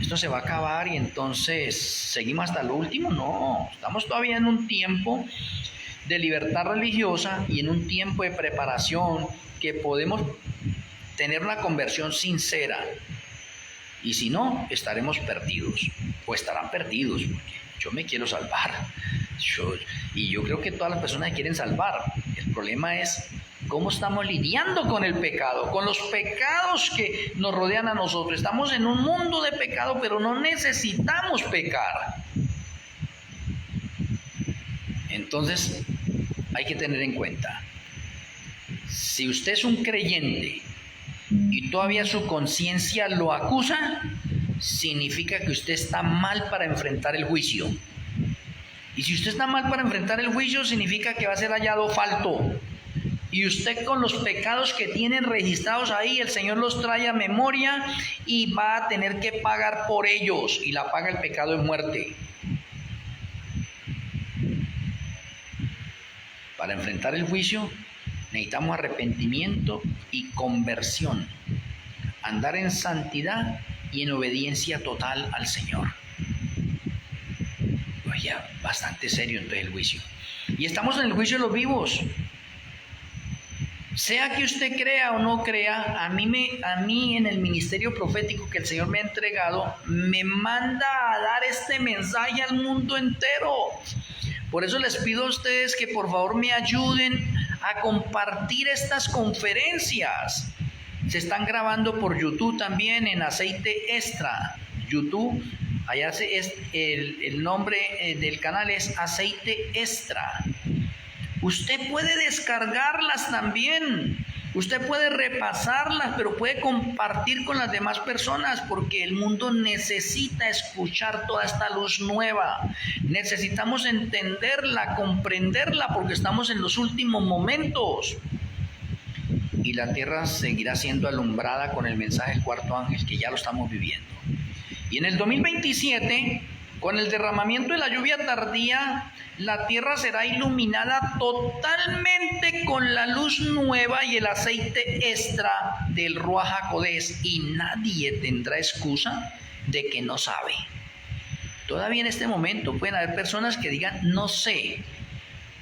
¿Esto se va a acabar y entonces seguimos hasta lo último? No, estamos todavía en un tiempo de libertad religiosa y en un tiempo de preparación que podemos tener una conversión sincera, y si no, estaremos perdidos, o estarán perdidos, porque yo me quiero salvar, y yo creo que todas las personas se quieren salvar. El problema es cómo estamos lidiando con el pecado, con los pecados que nos rodean a nosotros. Estamos en un mundo de pecado, pero no necesitamos pecar. Entonces, hay que tener en cuenta, si usted es un creyente y todavía su conciencia lo acusa, significa que usted está mal para enfrentar el juicio. Y si usted está mal para enfrentar el juicio, significa que va a ser hallado falto. Y usted, con los pecados que tienen registrados ahí, el Señor los trae a memoria y va a tener que pagar por ellos. Y la paga el pecado es muerte. Para enfrentar el juicio necesitamos arrepentimiento y conversión, andar en santidad y en obediencia total al Señor. Oye, bastante serio entonces el juicio. Y estamos en el juicio de los vivos. Sea que usted crea o no crea, a mí en el ministerio profético que el Señor me ha entregado, me manda a dar este mensaje al mundo entero. Por eso les pido a ustedes que por favor me ayuden a compartir estas conferencias. Se están grabando por YouTube también, en Aceite Extra. YouTube, allá es el nombre del canal es Aceite Extra. Usted puede descargarlas también. Usted puede repasarlas, pero puede compartir con las demás personas, porque el mundo necesita escuchar toda esta luz nueva. Necesitamos entenderla, comprenderla, porque estamos en los últimos momentos. Y la tierra seguirá siendo alumbrada con el mensaje del cuarto ángel, que ya lo estamos viviendo. Y en el 2027, con el derramamiento de la lluvia tardía, la tierra será iluminada totalmente con la luz nueva y el aceite extra del Ruach HaKodesh, y nadie tendrá excusa de que no sabe. Todavía en este momento pueden haber personas que digan: no sé,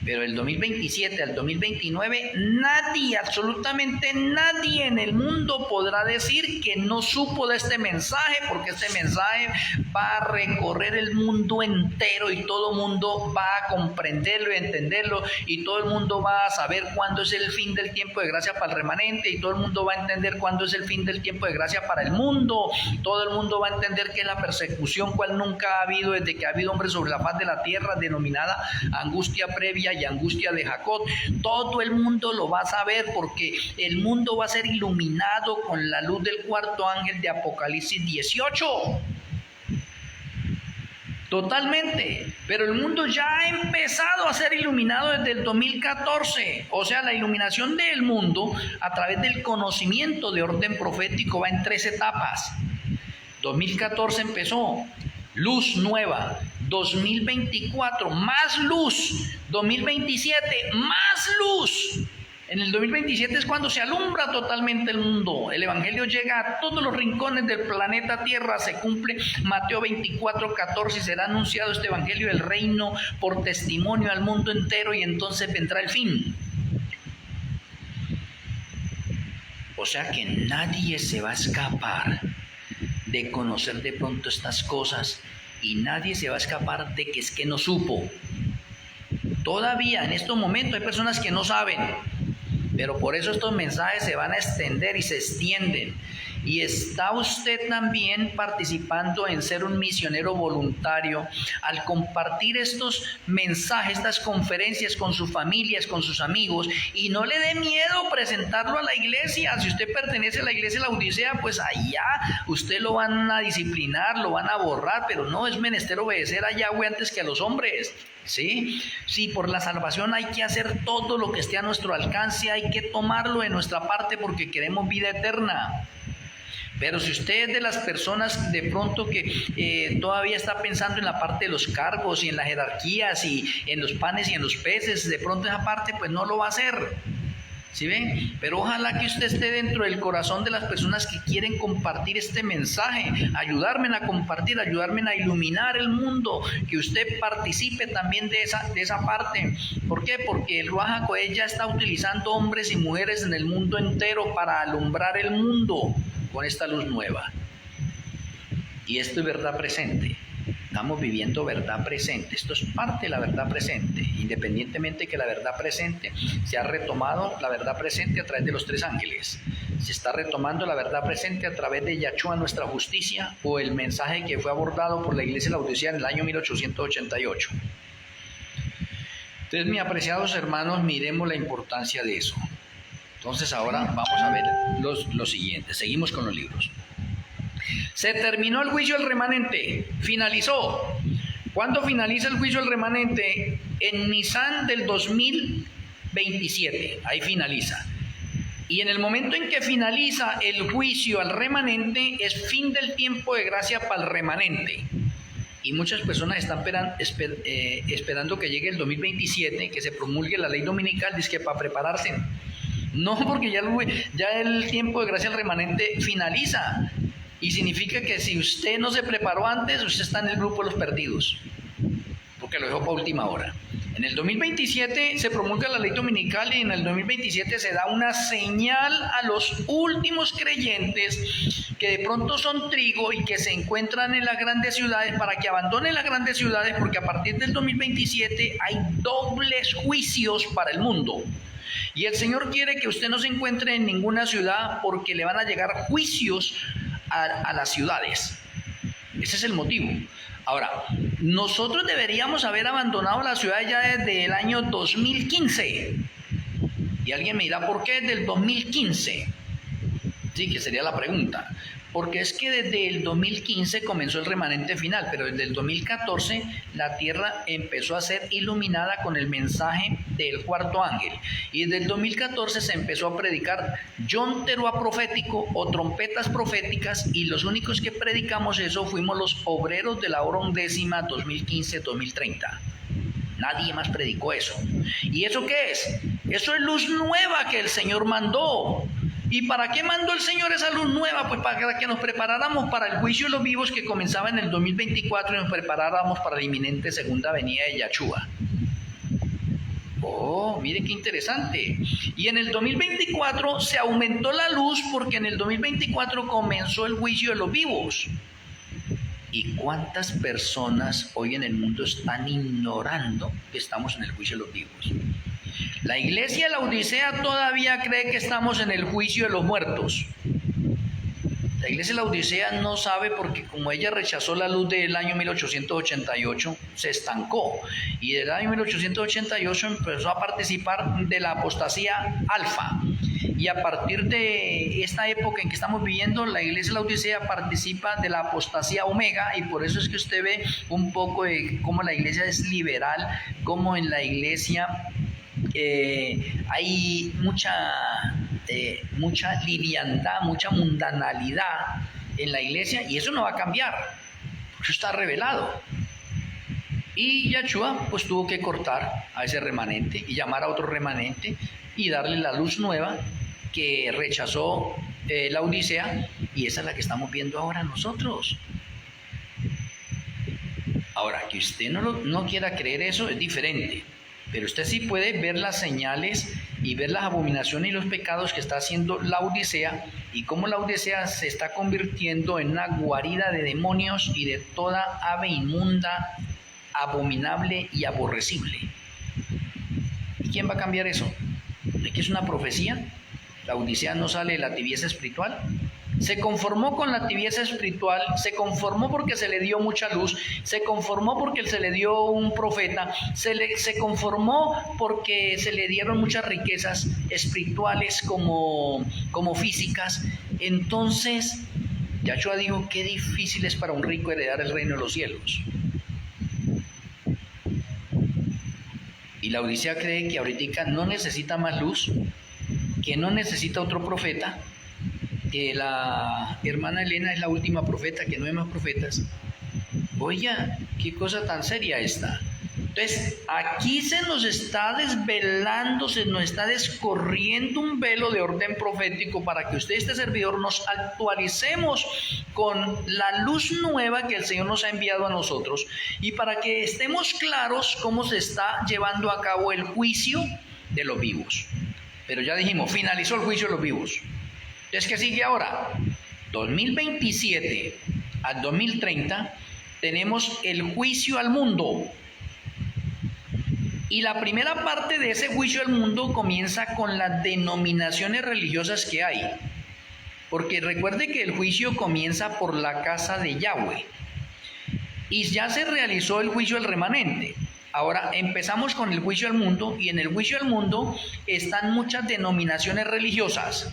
Pero del 2027 al 2029, nadie, absolutamente nadie en el mundo podrá decir que no supo de este mensaje, porque este mensaje va a recorrer el mundo entero y todo el mundo va a comprenderlo y entenderlo, y todo el mundo va a saber cuándo es el fin del tiempo de gracia para el remanente, y todo el mundo va a entender cuándo es el fin del tiempo de gracia para el mundo. Todo el mundo va a entender que la persecución cual nunca ha habido desde que ha habido hombres sobre la faz de la tierra, denominada angustia previa y angustia de Jacob, todo el mundo lo va a saber, porque el mundo va a ser iluminado con la luz del cuarto ángel de Apocalipsis 18. Totalmente, pero el mundo ya ha empezado a ser iluminado desde el 2014, o sea, la iluminación del mundo a través del conocimiento de orden profético va en 3 etapas. 2014 empezó, luz nueva. 2024, más luz. 2027, más luz. En el 2027 es cuando se alumbra totalmente el mundo. El evangelio llega a todos los rincones del planeta Tierra. Se cumple Mateo 24:14 y será anunciado este evangelio del reino por testimonio al mundo entero, y entonces vendrá el fin. O sea que nadie se va a escapar de conocer de pronto estas cosas, y nadie se va a escapar de que es que no supo. Todavía en estos momentos hay personas que no saben, pero por eso estos mensajes se van a extender y se extienden. Y está usted también participando en ser un misionero voluntario al compartir estos mensajes, estas conferencias con sus familias, con sus amigos, y no le dé miedo presentarlo a la iglesia. Si usted pertenece a la iglesia de la Odisea, pues allá usted lo van a disciplinar, lo van a borrar, pero no es menester obedecer a Yahweh antes que a los hombres. ¿Sí? Sí, por la salvación hay que hacer todo lo que esté a nuestro alcance, hay que tomarlo de nuestra parte porque queremos vida eterna. Pero si usted es de las personas de pronto que todavía está pensando en la parte de los cargos y en las jerarquías y en los panes y en los peces, de pronto esa parte pues no lo va a hacer. ¿Sí ven? Pero ojalá que usted esté dentro del corazón de las personas que quieren compartir este mensaje, ayudarme a compartir, ayudarme a iluminar el mundo, que usted participe también de esa parte. ¿Por qué? Porque el Ruach HaKodesh ya está utilizando hombres y mujeres en el mundo entero para alumbrar el mundo con esta luz nueva. Y esto es verdad presente. Estamos viviendo verdad presente. Esto es parte de la verdad presente, independientemente que la verdad presente se ha retomado, la verdad presente a través de los 3 ángeles. Se está retomando la verdad presente a través de Yahshua, nuestra justicia, o el mensaje que fue abordado por la iglesia de la Odisea en el año 1888. Entonces, mis apreciados hermanos, miremos la importancia de eso. Entonces ahora vamos a ver lo siguiente. Seguimos con los libros. Se terminó el juicio del remanente, finalizó. ¿Cuándo finaliza el juicio del remanente? En Nisan del 2027, ahí finaliza. Y en el momento en que finaliza el juicio al remanente, es fin del tiempo de gracia para el remanente. Y muchas personas están esperando que llegue el 2027, que se promulgue la ley dominical, dice que para prepararse. No, porque ya el tiempo de gracia al remanente finaliza. Y significa que si usted no se preparó antes, usted está en el grupo de los perdidos, porque lo dejó para última hora. En el 2027 se promulga la ley dominical, y en el 2027 se da una señal a los últimos creyentes que de pronto son trigo y que se encuentran en las grandes ciudades, para que abandonen las grandes ciudades, porque a partir del 2027 hay dobles juicios para el mundo. Y el Señor quiere que usted no se encuentre en ninguna ciudad, porque le van a llegar juicios a las ciudades. Ese es el motivo. Ahora, nosotros deberíamos haber abandonado la ciudad ya desde el año 2015. Y alguien me dirá, ¿por qué desde el 2015? Sí, que sería la pregunta. Porque es que desde el 2015 comenzó el remanente final, pero desde el 2014 la tierra empezó a ser iluminada con el mensaje del cuarto ángel. Y desde el 2014 se empezó a predicar Yom Teruah profético o trompetas proféticas, y los únicos que predicamos eso fuimos los obreros de la hora 11ª 2015-2030. Nadie más predicó eso. ¿Y eso qué es? Eso es luz nueva que el Señor mandó. ¿Y para qué mandó el Señor esa luz nueva? Pues para que nos preparáramos para el juicio de los vivos que comenzaba en el 2024 y nos preparáramos para la inminente segunda venida de Yahshua. Oh, mire qué interesante. Y en el 2024 se aumentó la luz porque en el 2024 comenzó el juicio de los vivos. ¿Y cuántas personas hoy en el mundo están ignorando que estamos en el juicio de los vivos? La iglesia de la Odisea todavía cree que estamos en el juicio de los muertos. La iglesia de la Odisea no sabe porque como ella rechazó la luz del año 1888, se estancó. Y del año 1888 empezó a participar de la apostasía alfa. Y a partir de esta época en que estamos viviendo, la iglesia de la Odisea participa de la apostasía omega, y por eso es que usted ve un poco de cómo la iglesia es liberal, cómo en la iglesia hay mucha liviandad, mucha mundanalidad en la iglesia, y eso no va a cambiar, eso está revelado. Y Yahshua pues tuvo que cortar a ese remanente y llamar a otro remanente y darle la luz nueva que rechazó la Odisea, y esa es la que estamos viendo ahora nosotros. Ahora, que usted no quiera creer eso es diferente, pero usted sí puede ver las señales y ver las abominaciones y los pecados que está haciendo la Odisea, y cómo la Odisea se está convirtiendo en una guarida de demonios y de toda ave inmunda, abominable y aborrecible. ¿Y quién va a cambiar eso? ¿Es que es una profecía? La Odisea no sale de la tibieza espiritual. Se conformó con la tibieza espiritual, se conformó porque se le dio mucha luz, se conformó porque se le dio un profeta, se conformó porque se le dieron muchas riquezas espirituales como físicas. Entonces, Yahshua dijo, qué difícil es para un rico heredar el reino de los cielos. Y la Odisea cree que ahorita no necesita más luz, que no necesita otro profeta, que la hermana Elena es la última profeta, que no hay más profetas. Oiga, qué cosa tan seria esta. Entonces, aquí se nos está desvelando, se nos está descorriendo un velo de orden profético para que usted, este servidor, nos actualicemos con la luz nueva que el Señor nos ha enviado a nosotros, y para que estemos claros cómo se está llevando a cabo el juicio de los vivos. Pero ya dijimos, finalizó el juicio de los vivos. Entonces, ¿qué sigue ahora? 2027 al 2030 tenemos el juicio al mundo. Y la primera parte de ese juicio al mundo comienza con las denominaciones religiosas que hay. Porque recuerde que el juicio comienza por la casa de Yahweh. Y ya se realizó el juicio al remanente. Ahora empezamos con el juicio al mundo, y en el juicio al mundo están muchas denominaciones religiosas.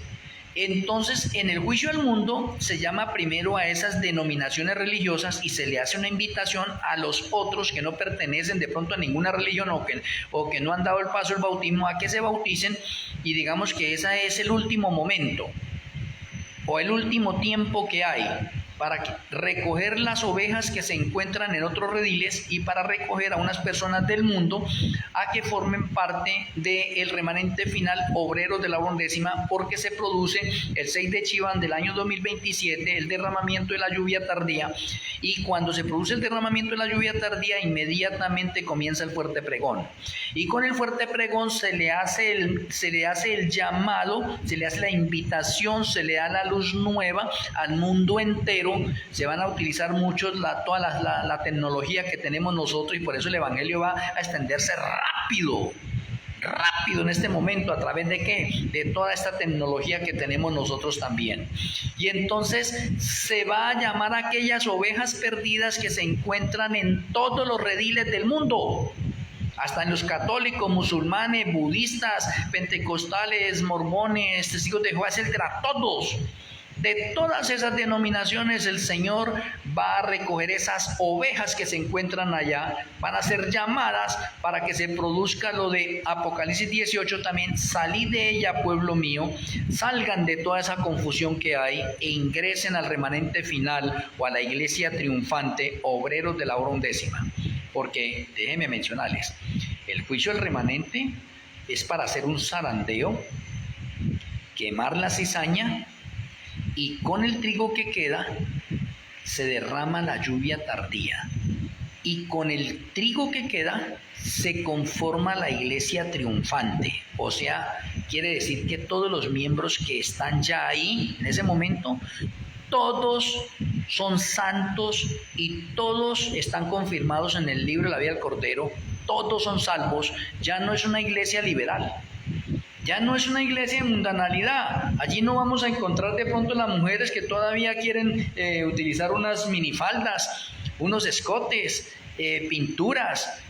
Entonces, en el juicio al mundo se llama primero a esas denominaciones religiosas y se le hace una invitación a los otros que no pertenecen de pronto a ninguna religión o que no han dado el paso del bautismo a que se bauticen, y digamos que ese es el último momento o el último tiempo que hay para recoger las ovejas que se encuentran en otros rediles y para recoger a unas personas del mundo a que formen parte del remanente final, obreros de la undécima, porque se produce el 6 de Chiván del año 2027 el derramamiento de la lluvia tardía, y cuando se produce el derramamiento de la lluvia tardía inmediatamente comienza el fuerte pregón, y con el fuerte pregón se le hace el llamado, se le hace la invitación, se le da la luz nueva al mundo entero. Se van a utilizar mucho toda la tecnología que tenemos nosotros, y por eso el evangelio va a extenderse rápido en este momento. ¿A través de qué? De toda esta tecnología que tenemos nosotros también. Y entonces se va a llamar a aquellas ovejas perdidas que se encuentran en todos los rediles del mundo, hasta en los católicos, musulmanes, budistas, pentecostales, mormones, testigos de Jehová, etcétera, todos. De todas esas denominaciones el Señor va a recoger esas ovejas que se encuentran allá, van a ser llamadas para que se produzca lo de Apocalipsis 18 también: salid de ella, pueblo mío, salgan de toda esa confusión que hay e ingresen al remanente final o a la iglesia triunfante, obreros de la hora undécima. Porque déjenme mencionarles, el juicio del remanente es para hacer un zarandeo, quemar la cizaña, y con el trigo que queda se derrama la lluvia tardía, y con el trigo que queda se conforma la iglesia triunfante. O sea, quiere decir que todos los miembros que están ya ahí, en ese momento, todos son santos y todos están confirmados en el libro de la vida del Cordero, todos son salvos. Ya no es una iglesia liberal, ya no es una iglesia de mundanalidad. Allí no vamos a encontrar de pronto las mujeres que todavía quieren utilizar unas minifaldas, unos escotes, pinturas.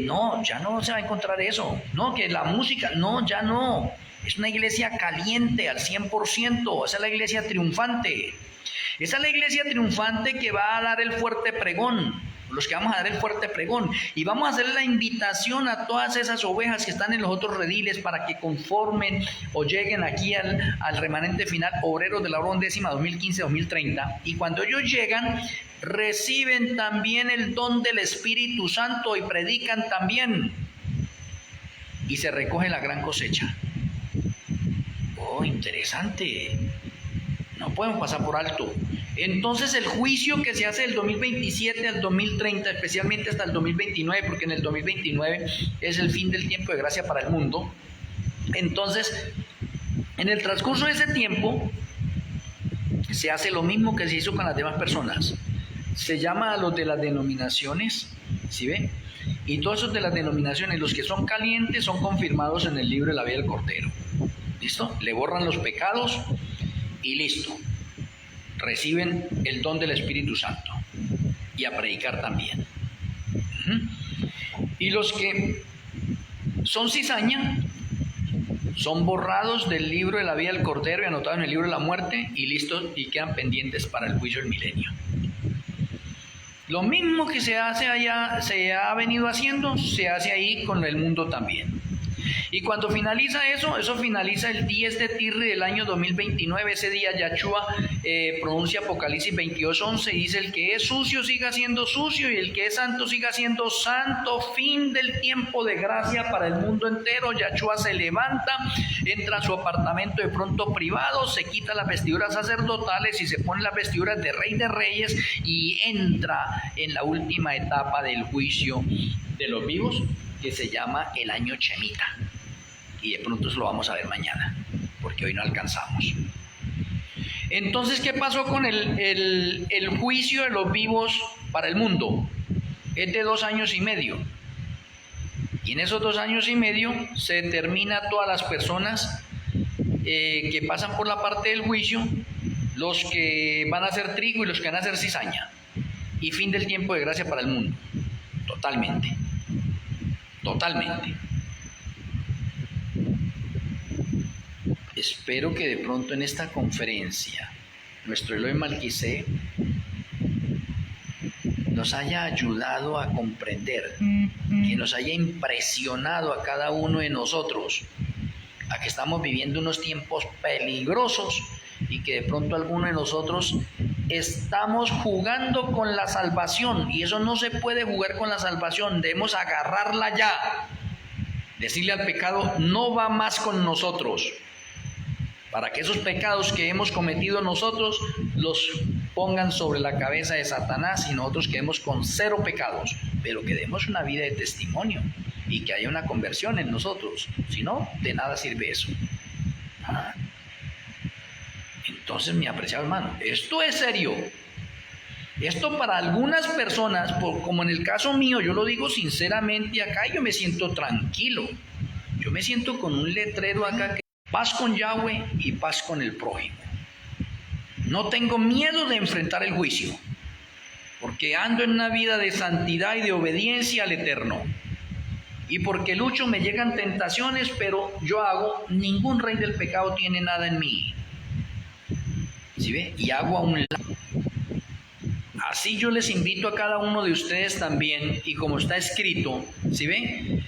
No, ya no se va a encontrar eso. No, que la música, no, ya no. Es una iglesia caliente al 100%. Esa es la iglesia triunfante. Esa es la iglesia triunfante que va a dar el fuerte pregón. Los que vamos a dar el fuerte pregón. Y vamos a hacer la invitación a todas esas ovejas que están en los otros rediles para que conformen o lleguen aquí al remanente final, obreros de la obra undécima 2015-2030. Y cuando ellos llegan, reciben también el don del Espíritu Santo y predican también. Y se recoge la gran cosecha. Oh, interesante. No podemos pasar por alto. Entonces el juicio que se hace del 2027 al 2030, especialmente hasta el 2029, porque en el 2029 es el fin del tiempo de gracia para el mundo. Entonces, en el transcurso de ese tiempo, se hace lo mismo que se hizo con las demás personas. Se llama a los de las denominaciones, ¿sí ve? Y todos esos de las denominaciones, los que son calientes, son confirmados en el libro de la vida del Cordero. ¿Listo? Le borran los pecados y listo. Reciben el don del Espíritu Santo y a predicar también. Y los que son cizaña son borrados del libro de la vida del Cordero y anotados en el libro de la muerte y listos y quedan pendientes para el juicio del milenio. Lo mismo que se hace allá, se ha venido haciendo, se hace ahí con el mundo también. Y cuando finaliza eso finaliza el 10 de Tirri del año 2029. Ese día Yahshua pronuncia Apocalipsis 22:11 y dice: el que es sucio siga siendo sucio y el que es santo siga siendo santo. Fin del tiempo de gracia para el mundo entero. Yahshua se levanta, entra a su apartamento de pronto privado, se quita las vestiduras sacerdotales y se pone las vestiduras de Rey de Reyes y entra en la última etapa del juicio de los vivos, que se llama el año Chemita. Y de pronto eso lo vamos a ver mañana, porque hoy no alcanzamos. Entonces, ¿qué pasó con el juicio de los vivos para el mundo? Es de 2 años y medio. Y en esos 2 años y medio se determina todas las personas que pasan por la parte del juicio, los que van a hacer trigo y los que van a hacer cizaña. Y fin del tiempo de gracia para el mundo. Totalmente. Totalmente. Espero que de pronto en esta conferencia nuestro Elohim Malquisé nos haya ayudado a comprender, que nos haya impresionado a cada uno de nosotros, a que estamos viviendo unos tiempos peligrosos y que de pronto alguno de nosotros estamos jugando con la salvación, y eso no se puede jugar con la salvación. Debemos agarrarla ya, decirle al pecado: no va más con nosotros, para que esos pecados que hemos cometido nosotros los pongan sobre la cabeza de Satanás y nosotros quedemos con 0 pecados, pero que demos una vida de testimonio y que haya una conversión en nosotros. Si no, de nada sirve eso. Entonces, mi apreciado hermano, esto es serio. Esto para algunas personas, como en el caso mío, yo lo digo sinceramente acá, yo me siento tranquilo. Yo me siento con un letrero acá que paz con Yahweh y paz con el prójimo. No tengo miedo de enfrentar el juicio, porque ando en una vida de santidad y de obediencia al Eterno. Y porque lucho, me llegan tentaciones, pero yo hago, ningún rey del pecado tiene nada en mí. ¿Sí ve? Y hago a un lado. Así yo les invito a cada uno de ustedes también, y como está escrito, ¿sí ve?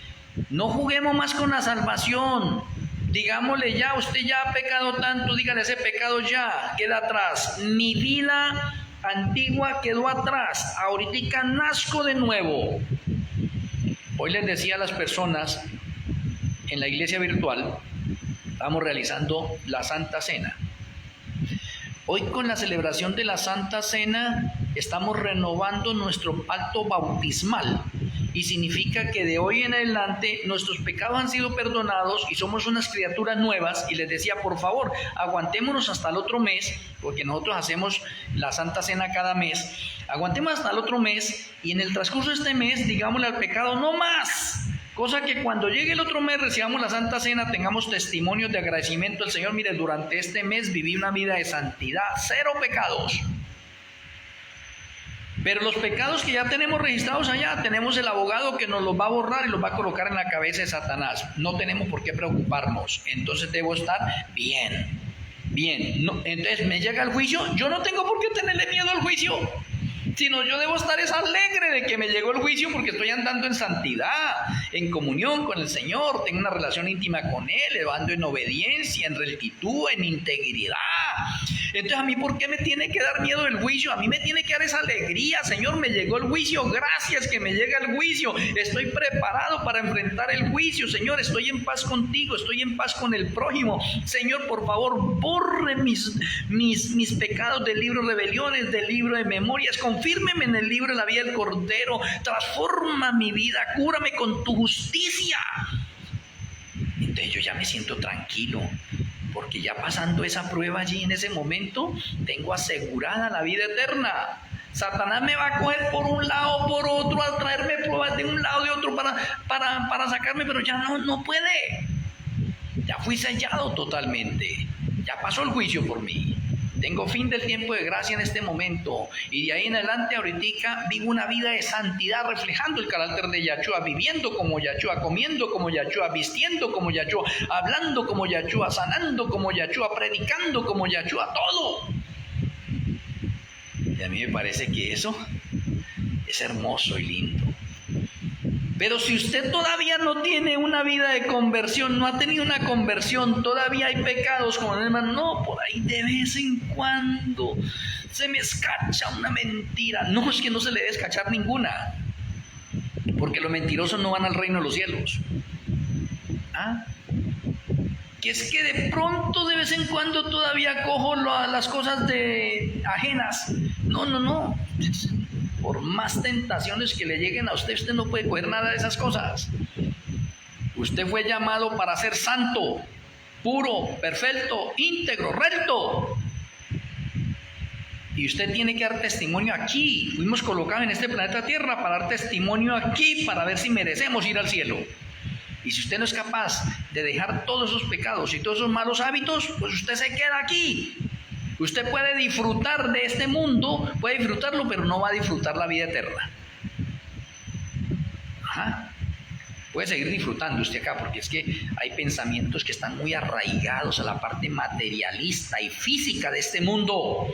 No juguemos más con la salvación. Digámosle ya, usted ya ha pecado tanto, dígale: ese pecado ya queda atrás. Mi vida antigua quedó atrás, ahorita nazco de nuevo. Hoy les decía a las personas en la iglesia virtual, estamos realizando la Santa Cena. Hoy, con la celebración de la Santa Cena, estamos renovando nuestro pacto bautismal. y significa que de hoy en adelante nuestros pecados han sido perdonados y somos unas criaturas nuevas. Y les decía, por favor, aguantémonos hasta el otro mes, porque nosotros hacemos la Santa Cena cada mes. Aguantemos hasta el otro mes y en el transcurso de este mes digámosle al pecado, no más. Cosa que cuando llegue el otro mes recibamos la Santa Cena, tengamos testimonios de agradecimiento al Señor. Mire, durante este mes viví una vida de santidad, 0 pecados. Pero los pecados que ya tenemos registrados allá, tenemos el abogado que nos los va a borrar y los va a colocar en la cabeza de Satanás. No tenemos por qué preocuparnos. Entonces debo estar bien. No, entonces me llega el juicio. Yo no tengo por qué tenerle miedo al juicio, sino yo debo estar alegre de que me llegó el juicio porque estoy andando en santidad, en comunión con el Señor, tengo una relación íntima con Él, ando en obediencia, en rectitud, en integridad. Entonces, ¿a mí por qué me tiene que dar miedo el juicio? A mí me tiene que dar esa alegría. Señor, me llegó el juicio, gracias que me llega el juicio. Estoy preparado para enfrentar el juicio. Señor, estoy en paz contigo, estoy en paz con el prójimo. Señor, por favor, borre mis pecados del libro de rebeliones, del libro de memorias. Confírmeme en el libro de la vida del Cordero. Transforma mi vida, cúrame con tu justicia. Entonces yo ya me siento tranquilo, porque ya pasando esa prueba allí en ese momento, tengo asegurada la vida eterna. Satanás me va a coger por un lado, por otro, a traerme pruebas de un lado y otro para sacarme, pero ya no puede. Ya fui sellado totalmente. Ya pasó el juicio por mí. Tengo fin del tiempo de gracia en este momento. Y de ahí en adelante, ahorita, vivo una vida de santidad, reflejando el carácter de Yahshua, viviendo como Yahshua, comiendo como Yahshua, vistiendo como Yahshua, hablando como Yahshua, sanando como Yahshua, predicando como Yahshua, todo. Y a mí me parece que eso es hermoso y lindo. Pero si usted todavía no tiene una vida de conversión, no ha tenido una conversión, todavía hay pecados, como el hermano, no, por ahí de vez en cuando se me escacha una mentira. No, es que no se le debe escachar ninguna, porque los mentirosos no van al reino de los cielos. Que es que de pronto, de vez en cuando, todavía cojo las cosas ajenas. No. Por más tentaciones que le lleguen a usted, usted no puede coger nada de esas cosas. Usted fue llamado para ser santo, puro, perfecto, íntegro, recto. Y usted tiene que dar testimonio aquí. Fuimos colocados en este planeta Tierra para dar testimonio aquí, para ver si merecemos ir al cielo. Y si usted no es capaz de dejar todos esos pecados y todos esos malos hábitos, pues usted se queda aquí. Usted puede disfrutar de este mundo, puede disfrutarlo, pero no va a disfrutar la vida eterna. Puede seguir disfrutando usted acá, porque es que hay pensamientos que están muy arraigados a la parte materialista y física de este mundo.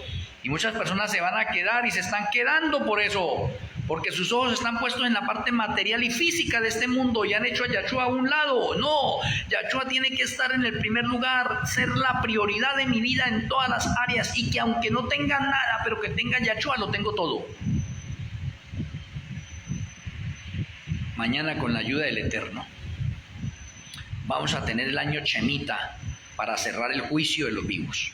Y muchas personas se van a quedar y se están quedando por eso, porque sus ojos están puestos en la parte material y física de este mundo y han hecho a Yahshua a un lado. No, Yahshua tiene que estar en el primer lugar, ser la prioridad de mi vida en todas las áreas, y que aunque no tenga nada, pero que tenga Yahshua, lo tengo todo. Mañana, con la ayuda del Eterno, vamos a tener el año Shemitah para cerrar el juicio de los vivos.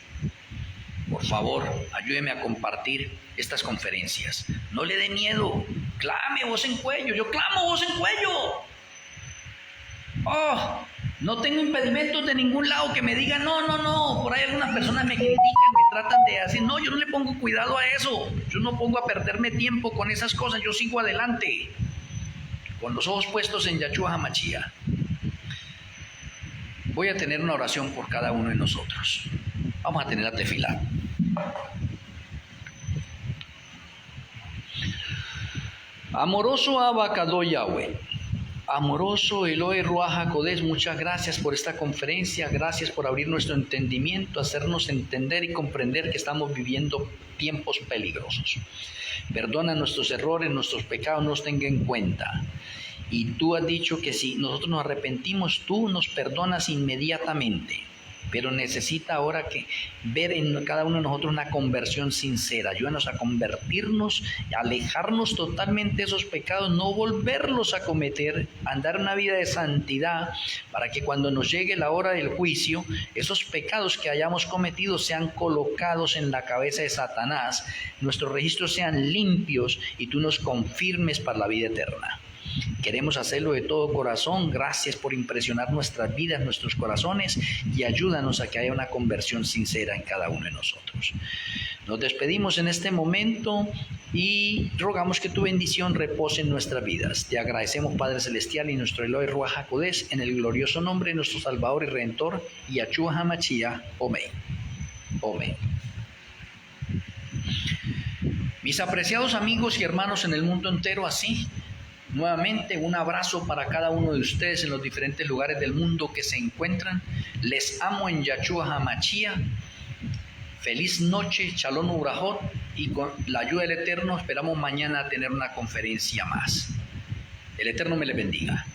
Por favor, ayúdeme a compartir estas conferencias. No le dé miedo. Clame voz en cuello. Yo clamo voz en cuello. No tengo impedimentos de ningún lado que me digan, no. Por ahí algunas personas me critican, me tratan de hacer. No, yo no le pongo cuidado a eso. Yo no pongo a perderme tiempo con esas cosas. Yo sigo adelante, con los ojos puestos en Yahshua HaMashiach. Voy a tener una oración por cada uno de nosotros. Vamos a tener la tefilá. Amoroso Abba Yahweh, amoroso Elohe Ruach HaKodesh, muchas gracias por esta conferencia, gracias por abrir nuestro entendimiento, hacernos entender y comprender que estamos viviendo tiempos peligrosos. Perdona nuestros errores, nuestros pecados, nos tenga en cuenta. Y tú has dicho que si nosotros nos arrepentimos, tú nos perdonas inmediatamente. Pero necesita ahora que ver en cada uno de nosotros una conversión sincera. Ayúdanos a convertirnos, a alejarnos totalmente de esos pecados, no volverlos a cometer, andar una vida de santidad, para que cuando nos llegue la hora del juicio, esos pecados que hayamos cometido sean colocados en la cabeza de Satanás, nuestros registros sean limpios y tú nos confirmes para la vida eterna. Queremos hacerlo de todo corazón. Gracias por impresionar nuestras vidas, nuestros corazones, y ayúdanos a que haya una conversión sincera en cada uno de nosotros. Nos despedimos en este momento y rogamos que tu bendición repose en nuestras vidas. Te agradecemos, Padre Celestial, y nuestro Eloi Ruach HaKodesh, en el glorioso nombre de nuestro Salvador y Redentor, Yahshua HaMashiach. Amén. Amén. Mis apreciados amigos y hermanos en el mundo entero, así, nuevamente un abrazo para cada uno de ustedes en los diferentes lugares del mundo que se encuentran. Les amo en Yahshua HaMashiach. Feliz noche, Shalom Ubrajot, y con la ayuda del Eterno esperamos mañana tener una conferencia más. El Eterno me le bendiga.